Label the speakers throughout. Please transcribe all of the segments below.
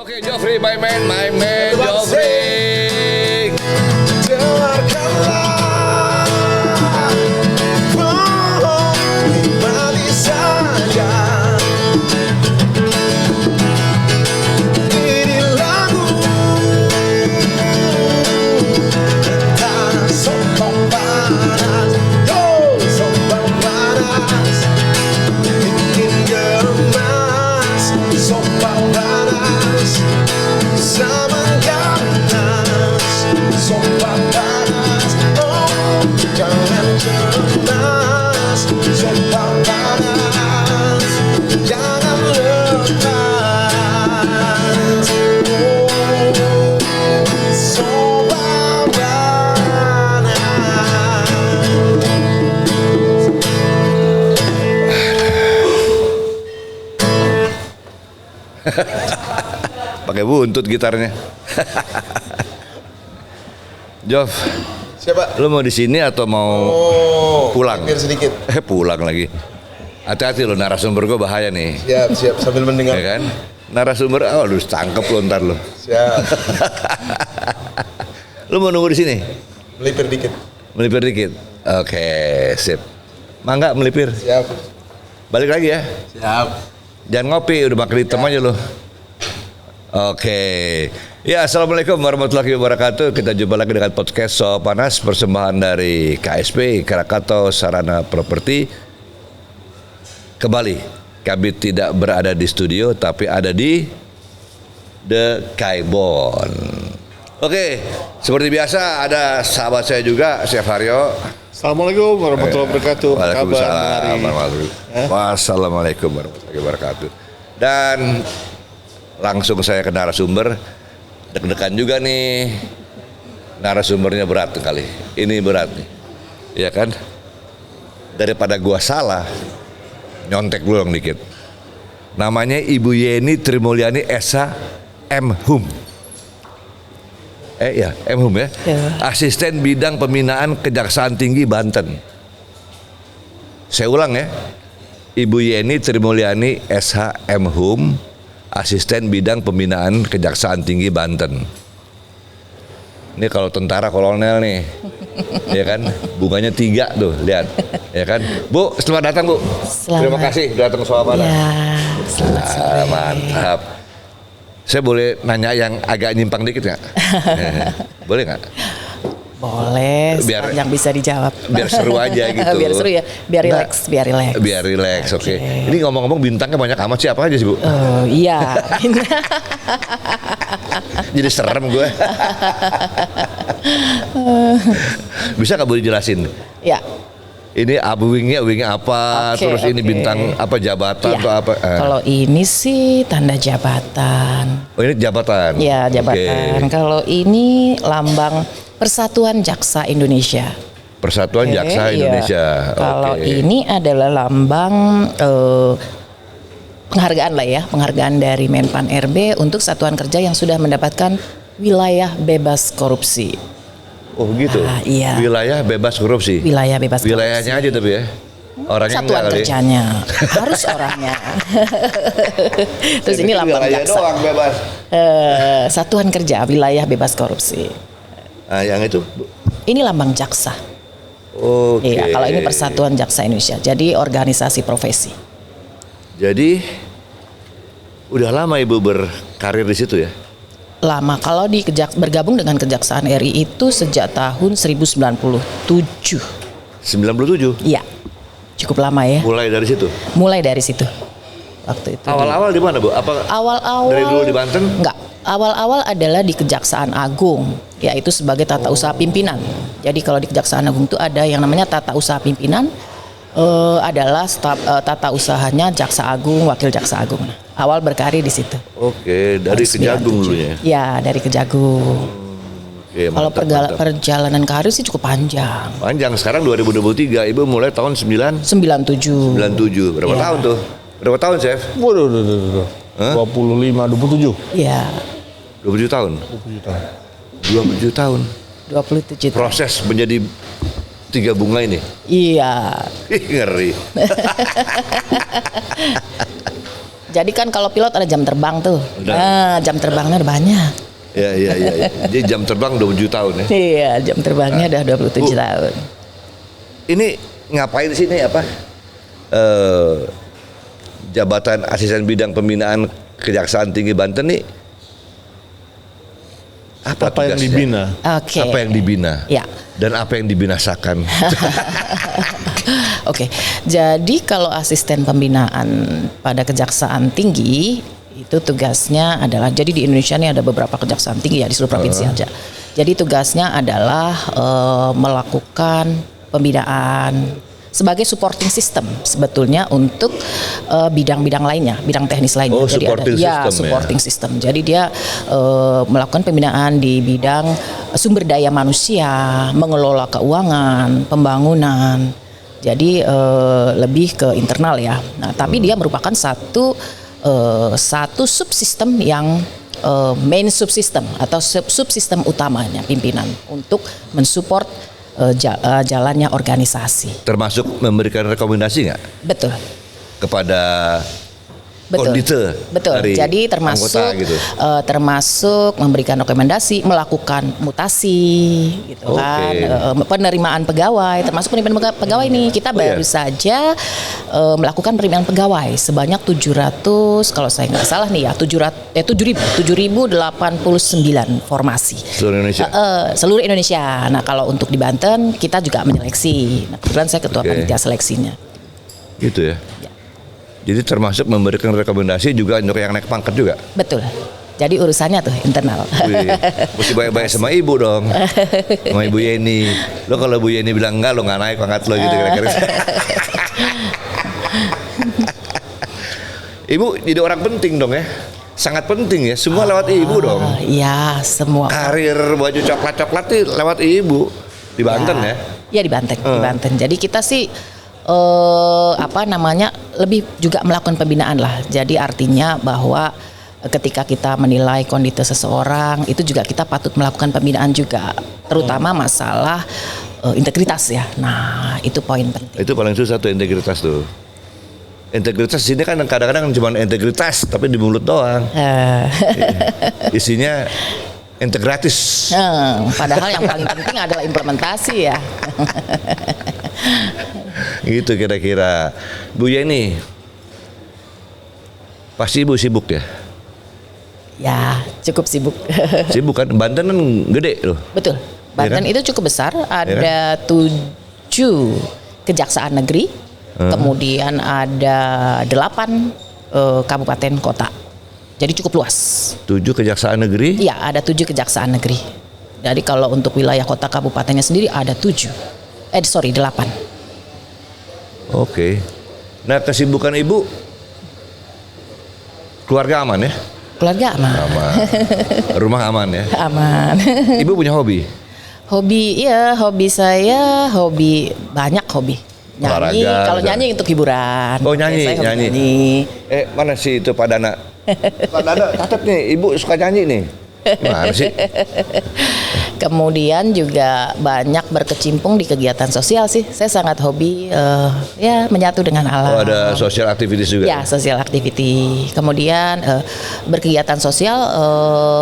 Speaker 1: Oke, Joffrey, my man, Joffrey.
Speaker 2: Kembali saja. Ini lagu tentang sopan panas. Yo, sopan panas. Bikin gemas. Sopan panas. Zaman ganas. Sopan panas. Oh, jangan cemas. Sopan panas. Jangan lepas. Oh, sopan panas.
Speaker 1: Pakai buntut gitarnya. Joff,
Speaker 2: Siapa?
Speaker 1: lu mau di sini atau mau pulang?
Speaker 2: Biar sedikit.
Speaker 1: Pulang lagi. Hati-hati lo, narasumber gue bahaya nih.
Speaker 2: Siap sambil mendengar.
Speaker 1: Ya kan? Narasumber, lu tangkep lo ntar lo.
Speaker 2: Siap.
Speaker 1: Lu mau nunggu di sini?
Speaker 2: Melipir dikit.
Speaker 1: Melipir dikit. Oke, sip. Mangga melipir.
Speaker 2: Siap.
Speaker 1: Balik lagi ya.
Speaker 2: Siap.
Speaker 1: Jangan ngopi, udah makan hitam aja lo. Oke. Ya, assalamualaikum warahmatullahi wabarakatuh. Kita jumpa lagi dengan podcast So Panas, persembahan dari KSP Krakatau Sarana Properti. Kembali, kami tidak berada di studio, tapi ada di The Kaibon. Oke, seperti biasa ada sahabat saya juga, Chef Haryo.
Speaker 3: Assalamualaikum warahmatullahi wabarakatuh. Apa kabar
Speaker 1: Waalaikumsalam
Speaker 3: hari?
Speaker 1: Wassalamualaikum warahmatullahi wabarakatuh. Dan langsung saya ke narasumber. Deg-degan juga nih. Narasumbernya berat kali. Ini berat nih. Iya kan? Daripada gua salah, nyontek dulu dong dikit. Namanya Ibu Yeni Trimulyani Esa M. Hum. M. Hum ya? Asisten Bidang Pembinaan Kejaksaan Tinggi Banten. Saya ulang ya. Ibu Yeni Trimulyani SH M. Hum, Asisten Bidang Pembinaan Kejaksaan Tinggi Banten. Ini kalau tentara kolonel nih. Ya kan? Bunganya 3 tuh, lihat. Ya kan? Bu, selamat datang, Bu. Terima kasih datang soal mana.
Speaker 4: Ya, selamat sore.
Speaker 1: Mantap. Saya boleh nanya yang agak nyimpang dikit nggak? Boleh nggak?
Speaker 4: Boleh, yang bisa dijawab.
Speaker 1: Biar seru aja gitu.
Speaker 4: Biar seru ya, biar rileks, biar rileks.
Speaker 1: Biar rileks, oke. Ini ngomong-ngomong bintangnya banyak amat, siapa aja sih, Bu?
Speaker 4: Iya.
Speaker 1: Jadi serem gue. Bisa nggak boleh jelasin?
Speaker 4: Ya.
Speaker 1: Ini wingnya apa?
Speaker 4: Oke,
Speaker 1: terus ini
Speaker 4: oke.
Speaker 1: bintang apa, jabatan
Speaker 4: Ya.
Speaker 1: atau apa?
Speaker 4: Kalau ini sih tanda jabatan.
Speaker 1: Oh, ini jabatan.
Speaker 4: Ya, jabatan.
Speaker 1: Oke.
Speaker 4: Kalau ini lambang Persatuan Jaksa Indonesia.
Speaker 1: Persatuan
Speaker 4: Oke,
Speaker 1: Jaksa
Speaker 4: iya.
Speaker 1: Indonesia.
Speaker 4: Kalau
Speaker 1: Oke.
Speaker 4: ini adalah lambang penghargaan lah ya, penghargaan dari Menpan RB untuk satuan kerja yang sudah mendapatkan wilayah bebas korupsi.
Speaker 1: Oh gitu.
Speaker 4: Iya.
Speaker 1: Wilayah bebas korupsi.
Speaker 4: Wilayah bebas korupsi.
Speaker 1: Wilayahnya aja tapi ya. Orangnya
Speaker 4: Satuan
Speaker 1: enggak kali.
Speaker 4: kerjanya harus orangnya. Terus ini lambang
Speaker 1: wilayah
Speaker 4: jaksa.
Speaker 1: doang bebas.
Speaker 4: Satuan kerja wilayah bebas korupsi.
Speaker 1: Nah, yang itu. Bu.
Speaker 4: Ini lambang jaksa.
Speaker 1: Oke.
Speaker 4: Iya, kalau ini Persatuan Jaksa Indonesia. Jadi organisasi profesi.
Speaker 1: Jadi udah lama Ibu berkarir di situ ya?
Speaker 4: Lama, kalau bergabung dengan Kejaksaan RI itu sejak tahun 1997.
Speaker 1: 97.
Speaker 4: Iya, cukup lama ya.
Speaker 1: Mulai dari situ.
Speaker 4: Mulai dari situ. Waktu itu.
Speaker 1: Awal-awal di mana, Bu? Apa
Speaker 4: Awal-awal.
Speaker 1: dari dulu di Banten?
Speaker 4: Enggak. Awal-awal adalah di Kejaksaan Agung, yaitu sebagai tata usaha pimpinan. Jadi kalau di Kejaksaan Agung itu ada yang namanya tata usaha pimpinan, adalah tata usahanya Jaksa Agung, Wakil Jaksa Agung. Nah, awal berkarir di situ.
Speaker 1: Oke, dari
Speaker 4: Tahun
Speaker 1: Kejagung
Speaker 4: 97.
Speaker 1: dulunya.
Speaker 4: Ya, dari Kejagung.
Speaker 1: Oke,
Speaker 4: Kalau
Speaker 1: mantap, mantap.
Speaker 4: perjalanan karir sih cukup panjang.
Speaker 1: Panjang, sekarang 2023, Ibu mulai tahun
Speaker 4: 97.
Speaker 1: 97. Berapa
Speaker 4: Iya.
Speaker 1: tahun tuh? Berapa tahun, Chef?
Speaker 3: Waduh. 27
Speaker 4: Iya,
Speaker 1: 27 tahun.
Speaker 3: 27 tahun.
Speaker 1: 27 tahun.
Speaker 4: 27 tahun.
Speaker 1: Proses menjadi 3 bunga ini.
Speaker 4: Iya.
Speaker 1: Ih, ngeri.
Speaker 4: Jadi kan kalau pilot ada jam terbang tuh.
Speaker 1: Udah.
Speaker 4: Nah, jam terbangnya ada banyak.
Speaker 1: Ya. Jadi jam terbang 27 tahun ya.
Speaker 4: Iya, jam terbangnya udah 27 tahun.
Speaker 1: Ini ngapain sih ini apa? Jabatan Asisten Bidang Pembinaan Kejaksaan Tinggi Banten nih apa
Speaker 3: Apa yang
Speaker 1: tugasnya?
Speaker 3: dibina?
Speaker 4: Oke.
Speaker 1: Apa yang dibina?
Speaker 4: Ya.
Speaker 1: Dan apa yang dibinasakan?
Speaker 4: Oke, jadi kalau asisten pembinaan pada kejaksaan tinggi itu tugasnya adalah, jadi di Indonesia ini ada beberapa kejaksaan tinggi ya di seluruh provinsi aja. Jadi tugasnya adalah melakukan pembinaan sebagai supporting system sebetulnya untuk bidang-bidang lainnya, bidang teknis lainnya.
Speaker 1: Oh,
Speaker 4: Jadi
Speaker 1: supporting
Speaker 4: ada,
Speaker 1: system,
Speaker 4: supporting system. Jadi dia melakukan pembinaan di bidang sumber daya manusia, mengelola keuangan, pembangunan. Jadi lebih ke internal ya. Nah, tapi dia merupakan satu subsistem yang main subsistem atau subsistem utamanya pimpinan untuk mensupport jalannya organisasi.
Speaker 1: Termasuk memberikan rekomendasi nggak
Speaker 4: Betul.
Speaker 1: kepada
Speaker 4: Betul.
Speaker 1: kondite
Speaker 4: Betul.
Speaker 1: dari
Speaker 4: Jadi termasuk
Speaker 1: anggota gitu?
Speaker 4: termasuk memberikan rekomendasi, melakukan mutasi, gitu
Speaker 1: Oke.
Speaker 4: kan, penerimaan pegawai, termasuk penerimaan pegawai nih kita baru saja melakukan penerimaan pegawai sebanyak 700, kalau saya nggak salah nih ya 7.089 formasi.
Speaker 1: Seluruh Indonesia.
Speaker 4: Seluruh Indonesia. Nah kalau untuk di Banten kita juga menyeleksi. Nah, kebetulan saya ketua
Speaker 1: Oke.
Speaker 4: panitia seleksinya.
Speaker 1: Gitu ya. Jadi termasuk memberikan rekomendasi juga untuk yang naik pangkat juga.
Speaker 4: Betul. Jadi urusannya tuh internal.
Speaker 1: Wih, mesti baik-baik sama ibu dong, sama ibu Yeni. Lo kalau Bu Yeni bilang enggak, lo nggak naik pangkat lo gitu kira-kira. Ibu jadi orang penting dong ya, sangat penting ya. Semua lewat ibu dong.
Speaker 4: Iya, semua.
Speaker 1: Karir baju coklat-coklat itu lewat ibu di Banten ya.
Speaker 4: Iya di Banten, di Banten. Jadi kita sih lebih juga melakukan pembinaan lah. Jadi artinya bahwa ketika kita menilai kondisi seseorang itu juga kita patut melakukan pembinaan juga, terutama masalah integritas ya. Nah, itu poin penting.
Speaker 1: Itu paling susah tuh integritas tuh. Integritas di sini kan kadang-kadang cuma integritas tapi di mulut doang. Isinya integratis.
Speaker 4: Padahal yang paling penting adalah implementasi ya.
Speaker 1: Gitu kira-kira. Bu Yeni, pasti ibu sibuk ya?
Speaker 4: Ya, cukup sibuk.
Speaker 1: Sibuk kan? Banten kan gede loh.
Speaker 4: Betul. Banten
Speaker 1: kan?
Speaker 4: itu cukup besar, ada 7 kejaksaan negeri, kemudian ada 8 kabupaten kota. Jadi cukup luas.
Speaker 1: 7 kejaksaan negeri?
Speaker 4: Iya, ada 7 kejaksaan negeri. Jadi kalau untuk wilayah kota kabupatennya sendiri ada 8.
Speaker 1: Oke. Nah, kesibukan ibu keluarga aman ya?
Speaker 4: Keluarga aman.
Speaker 1: Aman. Rumah aman ya?
Speaker 4: Aman.
Speaker 1: Ibu punya hobi?
Speaker 4: Hobi saya banyak hobi. Nyanyi,
Speaker 1: Olahraga,
Speaker 4: kalau
Speaker 1: misalnya.
Speaker 4: nyanyi untuk hiburan.
Speaker 1: Oh, nyanyi,
Speaker 4: Saya hobi
Speaker 1: nyanyi. Mana sih itu Pak Dana? Pak Dana, catat nih, ibu suka nyanyi nih. Gimana sih?
Speaker 4: Kemudian juga banyak berkecimpung di kegiatan sosial sih. Saya sangat hobi menyatu dengan alam.
Speaker 1: Oh, ada social activities juga?
Speaker 4: Ya, social activity. Kemudian berkegiatan sosial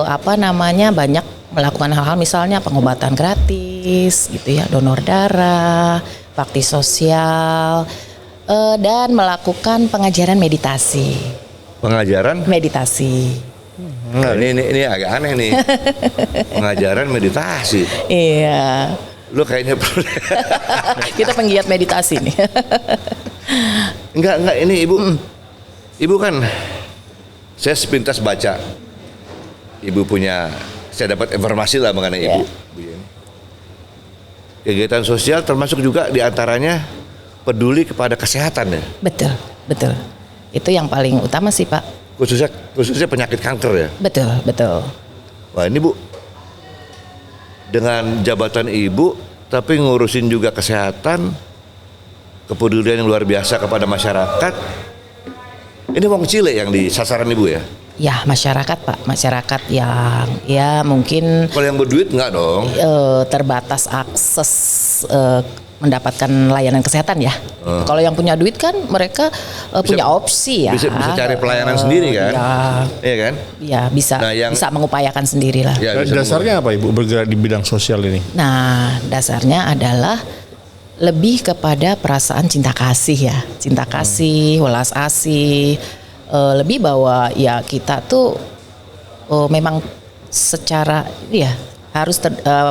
Speaker 4: banyak melakukan hal-hal misalnya pengobatan gratis gitu ya, donor darah, bakti sosial, dan melakukan pengajaran meditasi.
Speaker 1: Pengajaran?
Speaker 4: Meditasi.
Speaker 1: Nah, ini agak aneh nih. Pengajaran meditasi.
Speaker 4: Iya.
Speaker 1: Lu kayaknya
Speaker 4: Kita penggiat meditasi nih.
Speaker 1: enggak ini ibu. Ibu kan saya sepintas baca. Ibu saya dapat informasi lah mengenai ibu. Bu Yeni. Kegiatan sosial termasuk juga diantaranya peduli kepada kesehatan ya.
Speaker 4: Betul. Itu yang paling utama sih, Pak.
Speaker 1: Khususnya penyakit kanker ya.
Speaker 4: Betul.
Speaker 1: Wah, ini Bu, dengan jabatan ibu tapi ngurusin juga kesehatan, kepedulian yang luar biasa kepada masyarakat. Ini wong Cile yang di sasaran ibu ya?
Speaker 4: Ya masyarakat Pak, masyarakat yang ya mungkin
Speaker 1: Kalau yang berduit enggak dong.
Speaker 4: terbatas akses mendapatkan layanan kesehatan ya. Kalau yang punya duit kan mereka punya opsi ya.
Speaker 1: Bisa cari pelayanan sendiri kan? Iya kan?
Speaker 4: Ya bisa
Speaker 1: Nah, yang-
Speaker 4: bisa mengupayakan sendirilah.
Speaker 1: Ya, bisa
Speaker 3: Dasarnya apa Ibu bergerak di bidang sosial ini?
Speaker 4: Nah, dasarnya adalah lebih kepada perasaan cinta kasih ya, cinta kasih, welas asih, lebih bahwa ya kita tuh memang secara ya harus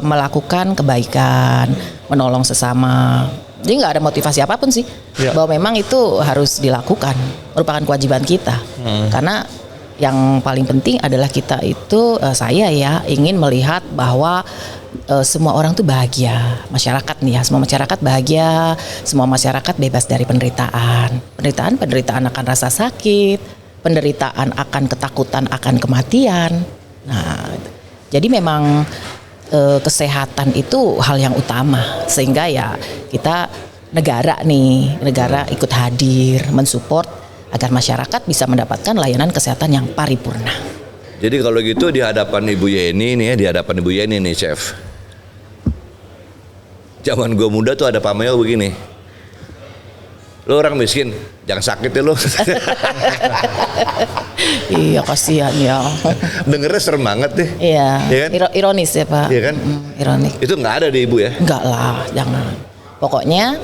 Speaker 4: melakukan kebaikan, menolong sesama. Jadi nggak ada motivasi apapun sih,
Speaker 3: Ya.
Speaker 4: bahwa memang itu harus dilakukan, merupakan kewajiban kita. Karena yang paling penting adalah kita itu saya ya ingin melihat bahwa semua orang tuh bahagia, masyarakat nih ya, semua masyarakat bahagia, semua masyarakat bebas dari penderitaan akan rasa sakit, penderitaan akan ketakutan akan kematian. Nah, jadi memang kesehatan itu hal yang utama, sehingga ya kita negara ikut hadir mensupport agar masyarakat bisa mendapatkan layanan kesehatan yang paripurna.
Speaker 1: Jadi kalau gitu di hadapan Ibu Yeni nih, Chef. Zaman gue muda tuh ada pameo begini. Lo orang miskin, jangan sakit ya lo.
Speaker 4: Iya kasihan ya.
Speaker 1: Dengernya serem banget deh.
Speaker 4: Iya.
Speaker 1: Iya kan?
Speaker 4: Ironis ya Pak.
Speaker 1: Iya kan?
Speaker 4: Ironis.
Speaker 1: Itu nggak ada di Ibu ya?
Speaker 4: Enggak lah, jangan. Pokoknya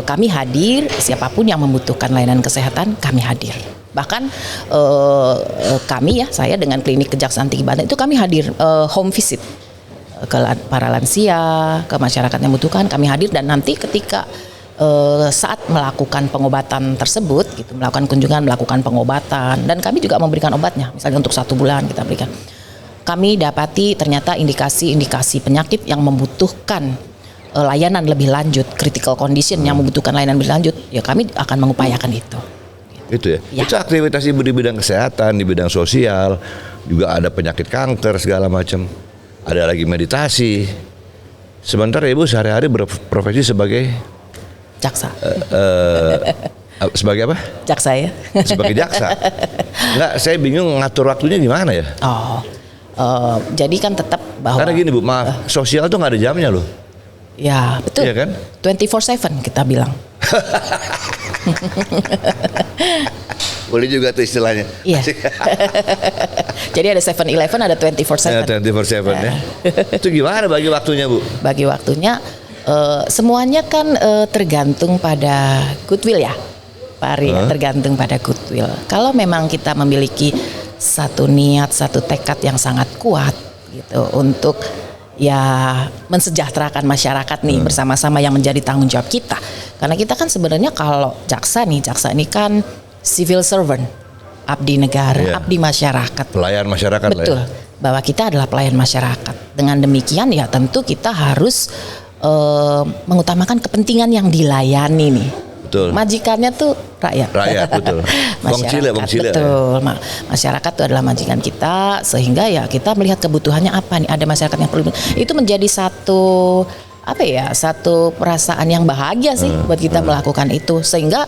Speaker 4: kami hadir, siapapun yang membutuhkan layanan kesehatan kami hadir. Bahkan kami ya, saya dengan klinik Kejaksaan Tinggi Banten itu kami hadir home visit ke para lansia, ke masyarakat yang membutuhkan kami hadir, dan nanti ketika saat melakukan pengobatan tersebut, gitu, melakukan kunjungan, melakukan pengobatan, dan kami juga memberikan obatnya, misalnya untuk 1 bulan kita berikan. Kami dapati ternyata indikasi-indikasi penyakit yang membutuhkan layanan lebih lanjut, critical condition yang membutuhkan layanan lebih lanjut, ya kami akan mengupayakan itu.
Speaker 1: Itu ya.
Speaker 4: Ya.
Speaker 1: Itu aktivitas Ibu di bidang kesehatan, di bidang sosial, juga ada penyakit kanker segala macam. Ada lagi meditasi. Sementara Ibu sehari-hari berprofesi sebagai
Speaker 4: Jaksa.
Speaker 1: sebagai apa?
Speaker 4: Jaksa ya.
Speaker 1: Sebagai jaksa. Enggak, saya bingung ngatur waktunya gimana ya?
Speaker 4: Oh. Jadi kan tetap bahwa
Speaker 1: Karena gini Bu, maaf, sosial tuh nggak ada jamnya loh.
Speaker 4: ya betul.
Speaker 1: Iya kan?
Speaker 4: 24/7 kita bilang.
Speaker 1: Boleh juga tuh istilahnya.
Speaker 4: Iya. Jadi ada 7-Eleven, ada 24/7.
Speaker 1: Ya, 24/7 ya. Itu gimana bagi waktunya Bu?
Speaker 4: Bagi waktunya semuanya kan tergantung pada goodwill ya, Pak Ari, tergantung pada goodwill. Kalau memang kita memiliki satu niat, satu tekad yang sangat kuat gitu untuk ya mensejahterakan masyarakat nih bersama-sama yang menjadi tanggung jawab kita. Karena kita kan sebenarnya kalau jaksa ini kan civil servant, abdi negara,
Speaker 1: Iya.
Speaker 4: abdi masyarakat.
Speaker 1: Pelayan masyarakat lah
Speaker 4: Betul,
Speaker 1: ya.
Speaker 4: bahwa kita adalah pelayan masyarakat. Dengan demikian ya tentu kita harus mengutamakan kepentingan yang dilayani nih.
Speaker 1: Betul.
Speaker 4: Majikannya tuh rakyat.
Speaker 1: Rakyat, betul. Bang Cile,
Speaker 4: Betul. Masyarakat itu adalah majikan kita, sehingga ya kita melihat kebutuhannya apa nih. Ada masyarakat yang perlu. Itu menjadi satu perasaan yang bahagia sih buat kita melakukan itu, sehingga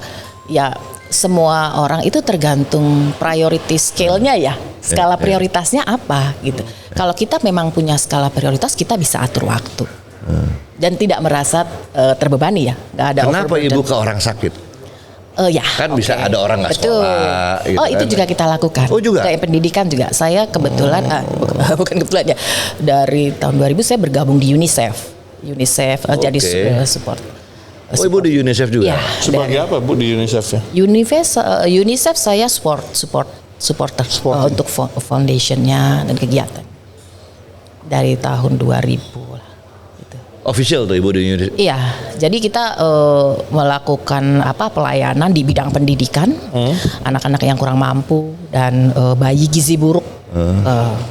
Speaker 4: ya semua orang itu tergantung priority scale-nya ya, skala prioritasnya apa gitu. Kalau kita memang punya skala prioritas, kita bisa atur waktu dan tidak merasa terbebani ya, nggak ada.
Speaker 1: Kenapa
Speaker 4: overburden.
Speaker 1: Ibu ke orang sakit?
Speaker 4: Ya,
Speaker 1: Kan bisa ada orang nggak
Speaker 4: betul.
Speaker 1: sekolah, gitu
Speaker 4: Itu
Speaker 1: kan.
Speaker 4: juga kita lakukan.
Speaker 1: Oh, juga?
Speaker 4: Kayak pendidikan juga. Saya kebetulan, bukan kebetulan ya, dari tahun 2000 saya bergabung di UNICEF. Jadi support.
Speaker 1: Oh Ibu di UNICEF juga?
Speaker 4: Ya,
Speaker 3: Sebagai apa Bu di UNICEF ya?
Speaker 4: UNICEF saya supporter untuk foundationnya dan kegiatan dari tahun 2000 lah. Gitu.
Speaker 1: Official tuh Ibu di UNICEF?
Speaker 4: Iya, jadi kita melakukan pelayanan di bidang pendidikan, anak-anak yang kurang mampu dan bayi gizi buruk,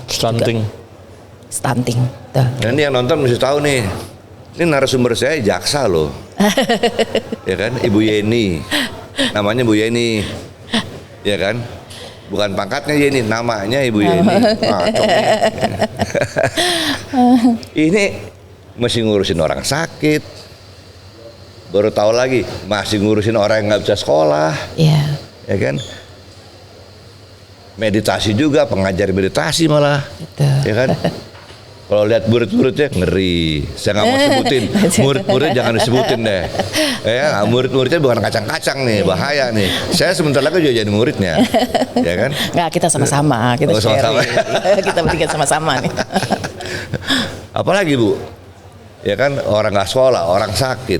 Speaker 3: Stunting.
Speaker 4: stunting. Tuh.
Speaker 1: Nah, ini yang nonton mesti tahu nih. Ini narasumber saya jaksa loh. Ya kan, Ibu Yeni. Namanya Bu Yeni. Ya kan? Bukan pangkatnya Yeni, namanya Ibu Yeni. Ini mesti ngurusin orang sakit. Baru tahu lagi masih ngurusin orang yang nggak bisa sekolah.
Speaker 4: Iya.
Speaker 1: Ya kan? meditasi juga, pengajar meditasi malah.
Speaker 4: Betul.
Speaker 1: Ya kan? Kalau lihat murid-muridnya ngeri. Saya nggak mau sebutin. Murid-muridnya jangan disebutin deh. Ya, murid-muridnya bukan kacang-kacang nih, bahaya nih. Saya sebentar lagi juga jadi muridnya. Ya kan?
Speaker 4: Nggak, kita sama-sama, kita
Speaker 1: Oh, sama-sama.
Speaker 4: sharing. Kita bertiga sama-sama nih.
Speaker 1: Apalagi Bu? Ya kan orang nggak sekolah, orang sakit.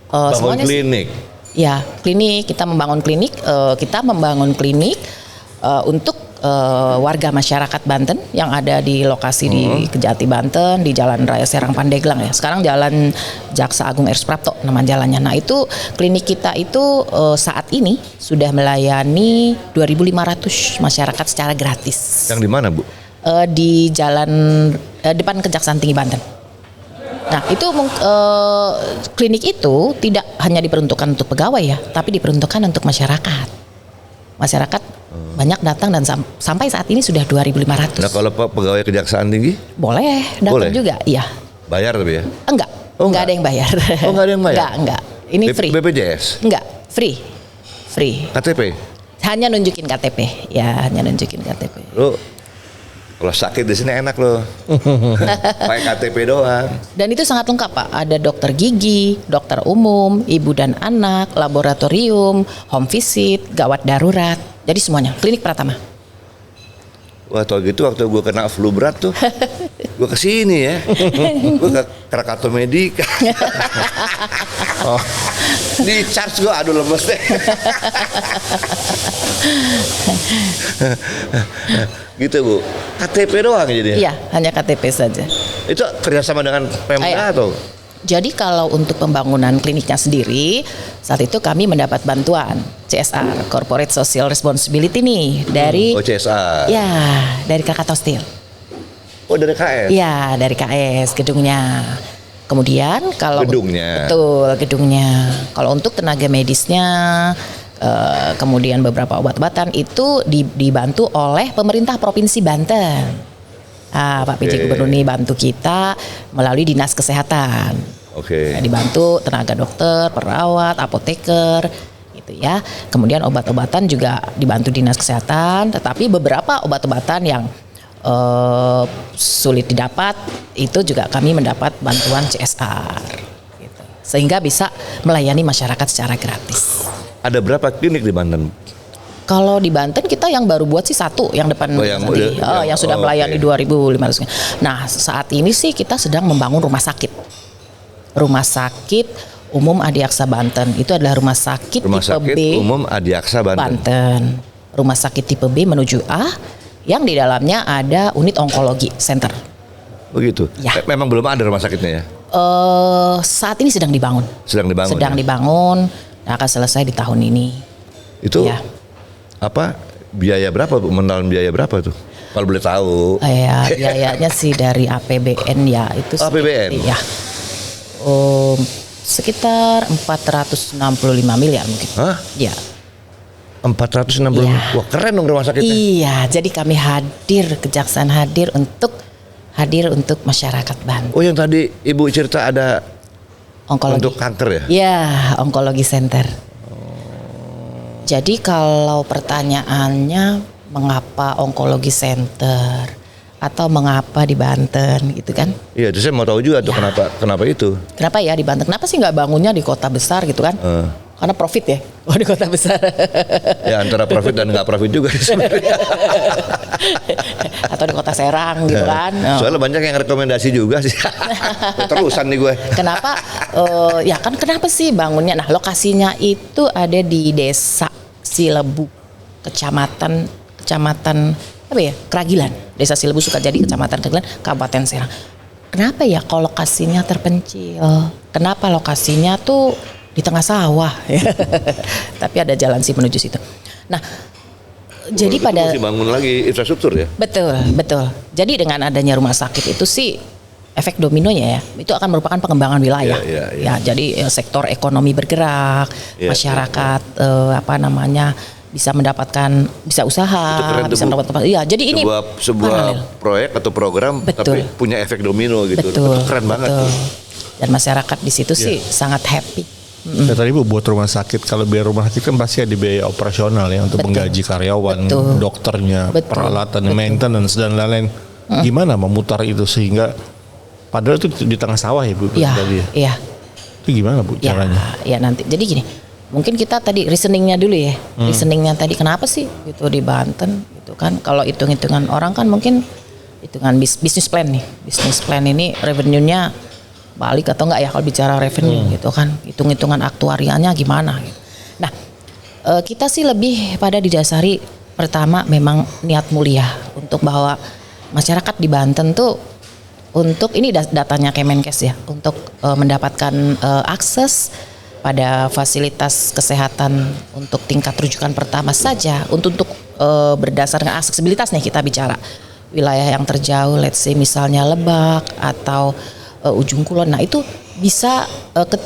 Speaker 1: Bangun
Speaker 4: Semuanya sih.
Speaker 1: klinik.
Speaker 4: Ya, klinik, kita membangun klinik, untuk warga masyarakat Banten yang ada di lokasi di Kejati Banten, di Jalan Raya Serang Pandeglang ya. Sekarang Jalan Jaksa Agung R. Suprapto nama jalannya. Nah, itu klinik kita itu saat ini sudah melayani 2.500 masyarakat secara gratis.
Speaker 1: Yang di mana Bu?
Speaker 4: Di jalan depan Kejaksaan Tinggi Banten. Nah, itu klinik itu tidak hanya diperuntukkan untuk pegawai ya, tapi diperuntukkan untuk masyarakat. Masyarakat banyak datang dan sampai saat ini sudah 2.500.
Speaker 1: Nah kalau pegawai Kejaksaan Tinggi
Speaker 4: Boleh datang
Speaker 1: Boleh?
Speaker 4: juga, iya.
Speaker 1: bayar tapi ya?
Speaker 4: Enggak,
Speaker 1: Oh,
Speaker 4: enggak ada yang bayar.
Speaker 1: Oh, enggak ada yang bayar?
Speaker 4: Enggak. Ini free.
Speaker 1: BPJS?
Speaker 4: Enggak, free.
Speaker 1: KTP?
Speaker 4: Hanya nunjukin KTP, ya hanya nunjukin KTP.
Speaker 1: Lo kalau sakit di sini enak lo. Pakai KTP doang.
Speaker 4: Dan itu sangat lengkap Pak. Ada dokter gigi, dokter umum, ibu dan anak, laboratorium, home visit, gawat darurat. Jadi semuanya, klinik Pratama.
Speaker 1: Wah tau gitu waktu gue kena flu berat tuh, gue kesini ya, gue ke Krakatau Medika. Di charge gue, aduh lemes deh. Gitu Bu, KTP doang jadi.
Speaker 4: Iya, hanya KTP saja.
Speaker 1: Itu kerjasama dengan Pemda atau?
Speaker 4: Jadi kalau untuk pembangunan kliniknya sendiri, saat itu kami mendapat bantuan CSR, Corporate Social Responsibility nih dari
Speaker 1: CSR.
Speaker 4: ya dari Krakatau Steel.
Speaker 1: Oh dari KS.
Speaker 4: Ya dari KS gedungnya. Kemudian kalau
Speaker 1: Gedungnya.
Speaker 4: betul gedungnya. Kalau untuk tenaga medisnya, kemudian beberapa obat-obatan itu dibantu oleh pemerintah Provinsi Banten. Pak PJ Gubernur ini bantu kita melalui Dinas Kesehatan.
Speaker 1: Oke.
Speaker 4: Dibantu tenaga dokter, perawat, apoteker, gitu ya. Kemudian obat-obatan juga dibantu Dinas Kesehatan. Tetapi beberapa obat-obatan yang sulit didapat itu juga kami mendapat bantuan CSR. Gitu. Sehingga bisa melayani masyarakat secara gratis.
Speaker 1: Ada berapa klinik di Banten?
Speaker 4: Kalau di Banten kita yang baru buat sih satu yang depan yang sudah melayani 2.500. Nah saat ini sih kita sedang membangun rumah sakit. Rumah sakit umum Adiaksa Banten itu adalah rumah sakit tipe B
Speaker 1: umum Adiaksa
Speaker 4: Banten. Rumah sakit tipe B menuju A yang di dalamnya ada unit onkologi center.
Speaker 1: Begitu.
Speaker 4: Ya.
Speaker 1: Memang belum ada rumah sakitnya ya?
Speaker 4: Saat ini sedang dibangun.
Speaker 1: Sedang dibangun.
Speaker 4: Sedang
Speaker 1: ya?
Speaker 4: dibangun. Akan selesai di tahun ini.
Speaker 1: Itu
Speaker 4: ya.
Speaker 1: Apa biaya berapa Bu? Menelan biaya berapa tuh? Kalau boleh tahu.
Speaker 4: Ya, biayanya sih dari APBN ya itu.
Speaker 1: APBN.
Speaker 4: Ya. Sekitar 465 miliar mungkin.
Speaker 1: Hah?
Speaker 4: Ya.
Speaker 1: 460.
Speaker 4: Ya.
Speaker 1: Wah, keren dong rumah sakitnya.
Speaker 4: Iya, jadi kami Kejaksaan hadir untuk masyarakat Banten.
Speaker 1: Oh, yang tadi Ibu cerita ada
Speaker 4: Onkologi.
Speaker 1: untuk kanker ya?
Speaker 4: Ya, onkologi center. Jadi kalau pertanyaannya mengapa onkologi center atau mengapa di Banten gitu kan?
Speaker 1: Iya, itu saya mau tahu juga tuh kenapa itu.
Speaker 4: Kenapa ya di Banten? Kenapa sih nggak bangunnya di kota besar gitu kan? Karena profit ya, di kota besar.
Speaker 1: Ya antara profit dan nggak profit juga sebenarnya.
Speaker 4: Atau di kota Serang gitu kan?
Speaker 1: Soalnya banyak yang rekomendasi juga sih. Terusan nih gue.
Speaker 4: Kenapa? Ya kan kenapa sih bangunnya? Nah lokasinya itu ada di Desa Silebu, kecamatan apa ya? Keragilan. Desa Silebu Sukajadi, Kecamatan Keragilan, Kabupaten Serang. Kenapa ya kalau lokasinya terpencil? Kenapa lokasinya tuh di tengah sawah? Tapi ada jalan sih menuju situ. Nah, jadi pada
Speaker 1: mesti bangun lagi infrastruktur ya.
Speaker 4: Betul. Jadi dengan adanya rumah sakit itu sih efek dominonya ya, itu akan merupakan pengembangan wilayah. Ya, jadi sektor ekonomi bergerak, masyarakat bisa usaha, bisa mendapatkan. Iya, jadi ini
Speaker 1: sebuah proyek atau program tapi punya efek domino gitu.
Speaker 4: Betul,
Speaker 1: itu keren banget tuh.
Speaker 4: Dan masyarakat di situ sih sangat happy.
Speaker 3: Ya, tadi Bu buat rumah sakit, kalau biaya rumah sakit kan pasti ada biaya operasional ya untuk
Speaker 4: Betul.
Speaker 3: menggaji karyawan,
Speaker 4: Betul.
Speaker 3: dokternya,
Speaker 4: Betul.
Speaker 3: peralatan,
Speaker 4: Betul.
Speaker 3: maintenance dan lain-lain. Gimana memutar itu sehingga padahal itu di tengah sawah ya Bu
Speaker 4: Iya,
Speaker 3: tadi ya.
Speaker 4: iya.
Speaker 3: Itu gimana Bu
Speaker 4: Ya,
Speaker 3: caranya?
Speaker 4: ya nanti. Jadi gini, mungkin kita tadi reasoningnya dulu ya. Reasoningnya tadi kenapa sih gitu di Banten gitu kan? Kalau hitung-hitungan orang kan mungkin hitungan bisnis plan nih. Bisnis plan ini revenue-nya balik atau enggak ya kalau bicara revenue gitu kan? Hitung-hitungan aktuarianya gimana gitu. Nah, kita sih lebih pada didasari pertama memang niat mulia untuk bahwa masyarakat di Banten tuh untuk ini datanya Kemenkes ya, untuk mendapatkan akses pada fasilitas kesehatan untuk tingkat rujukan pertama saja untuk berdasarkan aksesibilitas nih kita bicara wilayah yang terjauh, let's say misalnya Lebak atau Ujung Kulon. Nah itu bisa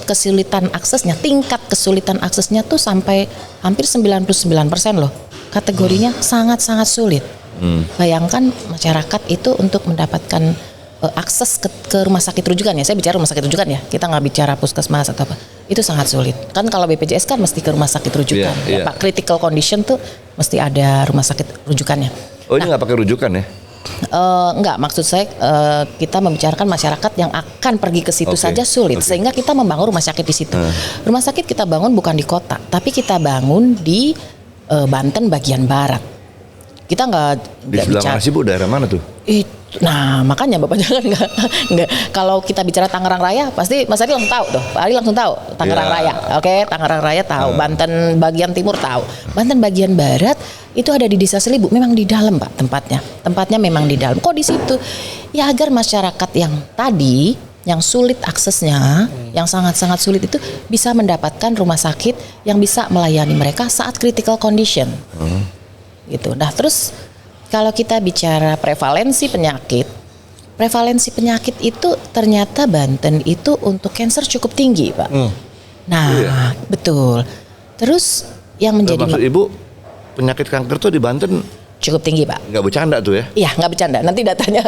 Speaker 4: kesulitan aksesnya, tingkat kesulitan aksesnya tuh sampai hampir 99% loh. Kategorinya sangat-sangat sulit. Bayangkan masyarakat itu untuk mendapatkan akses ke rumah sakit rujukan ya. Saya bicara rumah sakit rujukan ya. Kita nggak bicara puskesmas atau apa. Itu sangat sulit. Kan kalau BPJS kan mesti ke rumah sakit rujukan.
Speaker 1: Iya, iya.
Speaker 4: Pak, critical condition tuh mesti ada rumah sakit rujukannya.
Speaker 1: Oh ini nggak pakai rujukan ya?
Speaker 4: Enggak, maksud saya kita membicarakan masyarakat yang akan pergi ke situ
Speaker 1: Oke,
Speaker 4: saja sulit,
Speaker 1: oke.
Speaker 4: sehingga kita membangun rumah sakit di situ. Rumah sakit kita bangun bukan di kota, tapi kita bangun di Banten bagian barat. Kita nggak
Speaker 1: Di sebelah
Speaker 4: bicara.
Speaker 1: mana sih Bu? Daerah mana tuh?
Speaker 4: Nah makanya Bapak jangan nggak. Kalau kita bicara Tangerang Raya, pasti Mas Adi langsung tahu tuh. Pak Ari langsung tahu Tangerang
Speaker 1: Ya.
Speaker 4: Raya. Oke, Tangerang Raya tahu. Banten bagian timur tahu. Banten bagian barat itu ada di Desa Selibu. Memang di dalam Pak tempatnya. Tempatnya memang di dalam. Kok di situ? Ya agar masyarakat yang tadi yang sulit aksesnya, yang sangat-sangat sulit itu bisa mendapatkan rumah sakit yang bisa melayani mereka saat critical condition. Gitu. Nah, terus kalau kita bicara prevalensi penyakit itu ternyata Banten itu untuk kanker cukup tinggi, Pak. Nah,
Speaker 1: Iya.
Speaker 4: betul. Terus yang menjadi
Speaker 1: Maksud Ibu penyakit kanker tuh di Banten
Speaker 4: cukup tinggi, Pak.
Speaker 1: nggak bercanda tuh ya?
Speaker 4: Iya, nggak bercanda. Nanti datanya,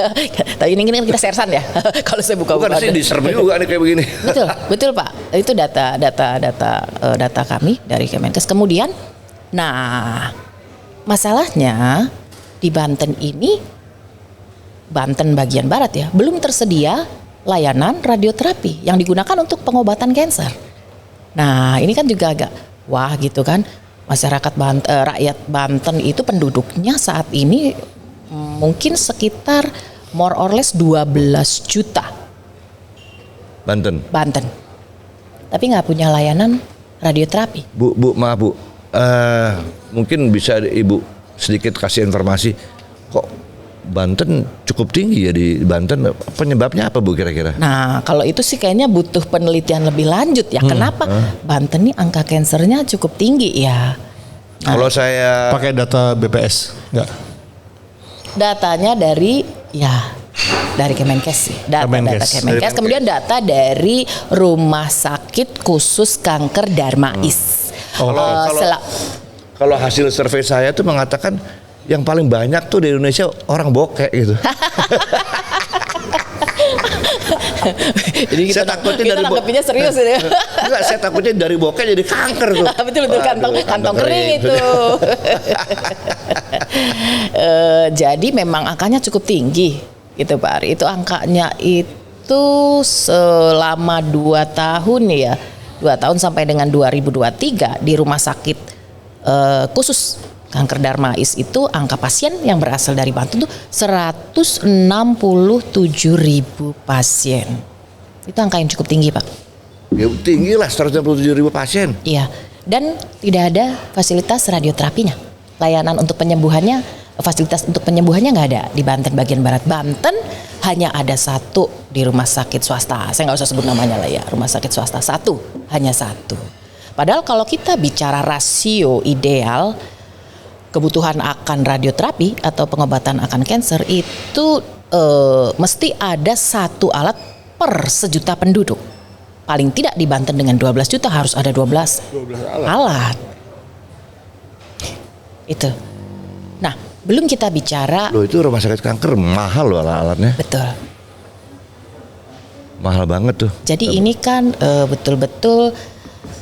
Speaker 4: tapi ini kan kita sersan ya. Kalau saya buka
Speaker 1: Bukan sih diserbu juga nih kayak begini.
Speaker 4: Betul, betul Pak. Itu data kami dari Kemenkes. Kemudian, nah masalahnya di Banten ini, Banten bagian barat ya, belum tersedia layanan radioterapi yang digunakan untuk pengobatan kanker. Nah ini kan juga agak wah gitu kan. Masyarakat rakyat Banten itu penduduknya saat ini mungkin sekitar more or less 12 juta.
Speaker 1: Banten.
Speaker 4: Tapi nggak punya layanan radioterapi.
Speaker 1: Bu, maaf Bu. Mungkin bisa Ibu sedikit kasih informasi. Kok Banten cukup tinggi ya di Banten? Penyebabnya apa Bu kira-kira?
Speaker 4: Nah kalau itu sih kayaknya butuh penelitian lebih lanjut ya. Kenapa Banten ini angka kansernya cukup tinggi ya?
Speaker 1: Kalau saya
Speaker 3: Pakai data BPS enggak?
Speaker 4: Datanya dari Kemenkes sih. Data
Speaker 3: Kemenkes.
Speaker 4: Kemenkes. Kemudian data dari Rumah Sakit Khusus Kanker Darmais.
Speaker 1: Kalau hasil survei saya tuh mengatakan yang paling banyak tuh di Indonesia orang bokek gitu.
Speaker 4: Jadi
Speaker 1: Saya takutnya dari
Speaker 4: nanggepinnya serius ya.
Speaker 1: Enggak, saya takutnya dari bokek jadi kanker tuh.
Speaker 4: Betul
Speaker 1: Waduh,
Speaker 4: kantong kering itu. Jadi memang angkanya cukup tinggi gitu Pak Ari. Itu angkanya itu selama 2 tahun ya. 2 tahun sampai dengan 2023 di rumah sakit khusus kanker Darmais itu angka pasien yang berasal dari Banten tuh 167.000 pasien. Itu angka yang cukup tinggi Pak.
Speaker 1: Ya tinggi lah 167.000 pasien.
Speaker 4: Iya, dan tidak ada fasilitas radioterapinya. Layanan untuk penyembuhannya, fasilitas untuk penyembuhannya nggak ada di Banten bagian barat. Banten hanya ada 1 di rumah sakit swasta. Saya nggak usah sebut namanya lah ya, rumah sakit swasta 1, hanya 1. Padahal kalau kita bicara rasio ideal kebutuhan akan radioterapi atau pengobatan akan kanker itu mesti ada 1 alat per sejuta penduduk. Paling tidak di Banten dengan 12 juta harus ada 12 alat. Itu. Nah, belum kita bicara.
Speaker 1: Loh itu rumah sakit kanker mahal loh alat-alatnya.
Speaker 4: Betul.
Speaker 1: Mahal banget tuh.
Speaker 4: Jadi ini kan betul-betul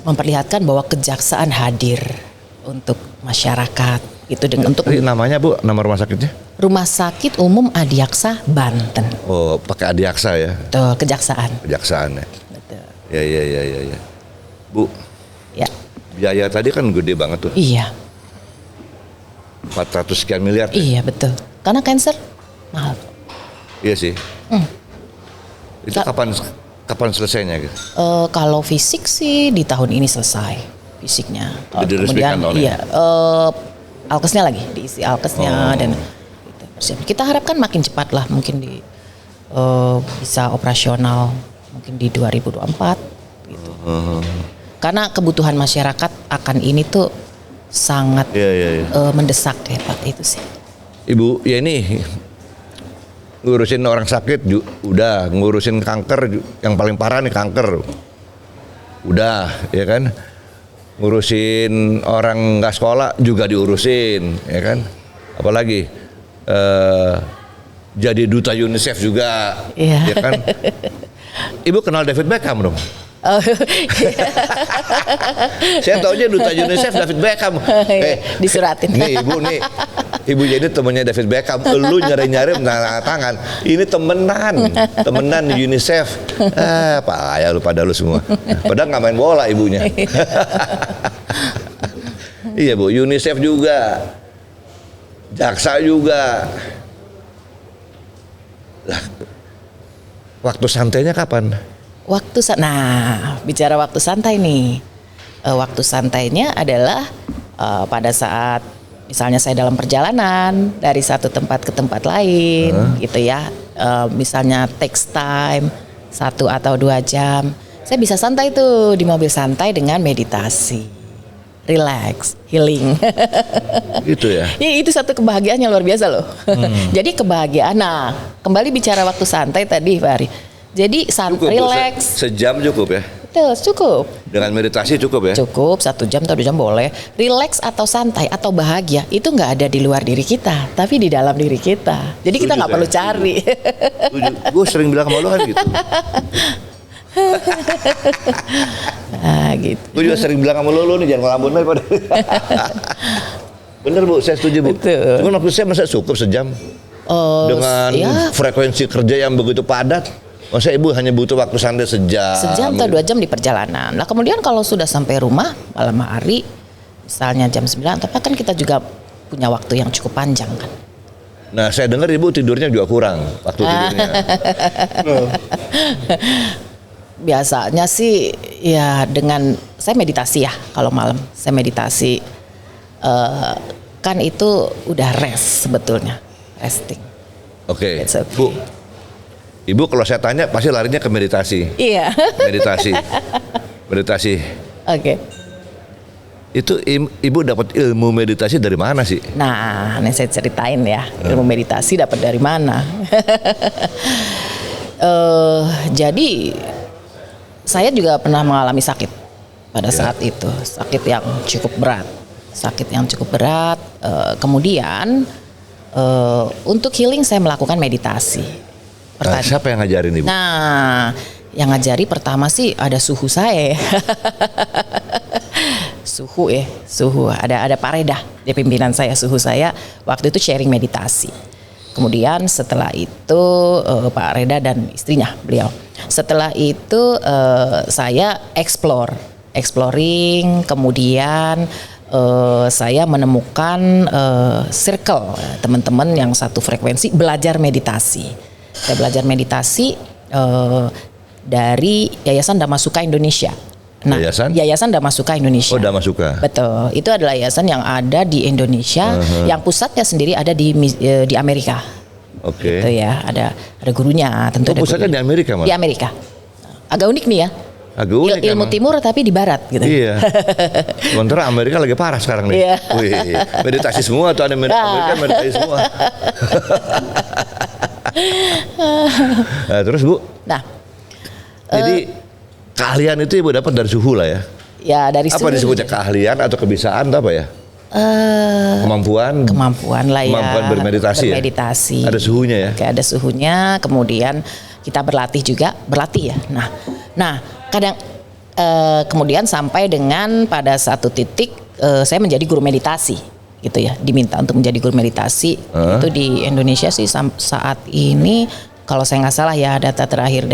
Speaker 4: memperlihatkan bahwa kejaksaan hadir untuk masyarakat itu dengan untuk
Speaker 1: Ini namanya Bu, nama rumah sakitnya?
Speaker 4: Rumah Sakit Umum Adiaksa Banten.
Speaker 1: Oh, pakai Adiaksa ya,
Speaker 4: Betul, kejaksaan.
Speaker 1: kejaksaan ya.
Speaker 4: Betul.
Speaker 1: Ya. Bu,
Speaker 4: Ya.
Speaker 1: biaya tadi kan gede banget tuh,
Speaker 4: Iya,
Speaker 1: 400 sekian miliar.
Speaker 4: iya betul. Karena cancer mahal.
Speaker 1: Iya sih. Itu
Speaker 4: Ka-
Speaker 1: kapan selesainya gitu?
Speaker 4: Kalau fisik sih di tahun ini selesai fisiknya.
Speaker 1: Diresmikan oleh-
Speaker 4: iya, alkesnya lagi diisi alkesnya dan gitu. Bersiap. Kita harapkan makin cepat lah, mungkin bisa operasional mungkin di 2024 gitu. Karena kebutuhan masyarakat akan ini tuh sangat
Speaker 1: Iya.
Speaker 4: mendesak ya Pak, itu sih.
Speaker 1: Ibu, ya ini ngurusin orang sakit udah, ngurusin kanker yang paling parah nih kanker. Udah, ya kan? Ngurusin orang nggak sekolah juga diurusin, ya kan? Apalagi jadi duta UNICEF juga,
Speaker 4: Iya.
Speaker 1: ya kan? Ibu kenal David Beckham dong?
Speaker 4: Oh,
Speaker 1: Saya taunya duta UNICEF David Beckham.
Speaker 4: disuratin.
Speaker 1: Nih ibu jadi temennya David Beckham. Lu nyari-nyari tangan. Ini temenan UNICEF. Payah lu pada lu semua. Padahal nggak main bola ibunya. Iya Bu, UNICEF juga, jaksa juga. Lah, waktu santainya kapan?
Speaker 4: Bicara waktu santai nih. Waktu santainya adalah pada saat misalnya saya dalam perjalanan dari satu tempat ke tempat lain gitu ya. Misalnya takes time 1 atau 2 jam. Saya bisa santai tuh di mobil santai dengan meditasi. Relax, healing.
Speaker 1: Gitu ya.
Speaker 4: Itu satu kebahagiaan yang luar biasa loh. Jadi kebahagiaan. Nah, kembali bicara waktu santai tadi Pak Ari. Jadi
Speaker 1: Cukup, Bu,
Speaker 4: relax.
Speaker 1: sejam cukup ya.
Speaker 4: Betul, cukup.
Speaker 1: Dengan meditasi cukup ya.
Speaker 4: Cukup 1 jam atau 2 jam boleh. Relax atau santai atau bahagia itu nggak ada di luar diri kita, tapi di dalam diri kita. Jadi kita
Speaker 1: Setuju
Speaker 4: nggak perlu
Speaker 1: saya,
Speaker 4: cari.
Speaker 1: Gue sering bilang sama lu kan gitu.
Speaker 4: Nah, gitu.
Speaker 1: Gue juga sering bilang sama lu nih jangan ngelamun aja pada. Bener Bu, saya setuju Bu.
Speaker 4: Betul.
Speaker 1: Cuman waktu saya masa cukup sejam dengan
Speaker 4: ya.
Speaker 1: frekuensi kerja yang begitu padat. Masa ibu hanya butuh waktu santai sejam?
Speaker 4: Sejam atau 2 jam di perjalanan. Lah kemudian kalau sudah sampai rumah malam hari, misalnya jam 9, tapi kan kita juga punya waktu yang cukup panjang kan.
Speaker 1: Nah saya dengar ibu tidurnya juga kurang waktu tidurnya.
Speaker 4: Biasanya sih ya dengan saya meditasi ya kalau malam saya meditasi kan itu udah rest sebetulnya, resting.
Speaker 1: Oke,
Speaker 4: It's okay.
Speaker 1: Bu. Ibu kalau saya tanya pasti larinya ke meditasi.
Speaker 4: Iya.
Speaker 1: Meditasi.
Speaker 4: Oke.
Speaker 1: Itu ibu dapat ilmu meditasi dari mana sih?
Speaker 4: Nah, ini saya ceritain ya ilmu meditasi dapat dari mana. Jadi saya juga pernah mengalami sakit pada saat itu, sakit yang cukup berat. Kemudian untuk healing saya melakukan meditasi.
Speaker 1: Siapa yang ngajarin ibu?
Speaker 4: Nah, yang ngajari pertama sih ada suhu saya. Suhu ada Pak Reda, dia pimpinan saya, suhu saya waktu itu sharing meditasi. Kemudian setelah itu Pak Reda dan istrinya beliau. Setelah itu saya exploring, kemudian saya menemukan circle teman-teman yang satu frekuensi belajar meditasi. Saya belajar meditasi dari Yayasan Dhamasuka Indonesia. Nah, Yayasan Dhamasuka Indonesia.
Speaker 1: Oh, Dhamasuka.
Speaker 4: Betul. Itu adalah yayasan yang ada di Indonesia, yang pusatnya sendiri ada di Amerika.
Speaker 1: Oke.
Speaker 4: Gitu ya, ada gurunya tentu.
Speaker 1: Pusatnya di Amerika malah.
Speaker 4: Di Amerika. Agak unik nih ya.
Speaker 1: Agak unik
Speaker 4: Ilmu
Speaker 1: emang.
Speaker 4: timur tapi di barat gitu.
Speaker 1: Iya. Sementara Amerika lagi parah sekarang nih.
Speaker 4: Iya.
Speaker 1: Wih, meditasi semua tuh ada Amerika meditasi semua. Nah, terus Bu?
Speaker 4: Nah,
Speaker 1: Jadi keahlian itu ibu dapat dari suhu lah ya.
Speaker 4: ya dari
Speaker 1: Apa disebutnya keahlian atau kebiasaan atau apa ya? Kemampuan
Speaker 4: lah ya.
Speaker 1: Kemampuan bermeditasi ya?
Speaker 4: Bermeditasi.
Speaker 1: Ada suhunya ya?
Speaker 4: Oke, ada suhunya. Kemudian kita berlatih ya. Nah kadang Kemudian sampai dengan pada satu titik saya menjadi guru meditasi gitu ya, diminta untuk menjadi guru meditasi. Itu di Indonesia sih saat ini kalau saya nggak salah ya, data terakhir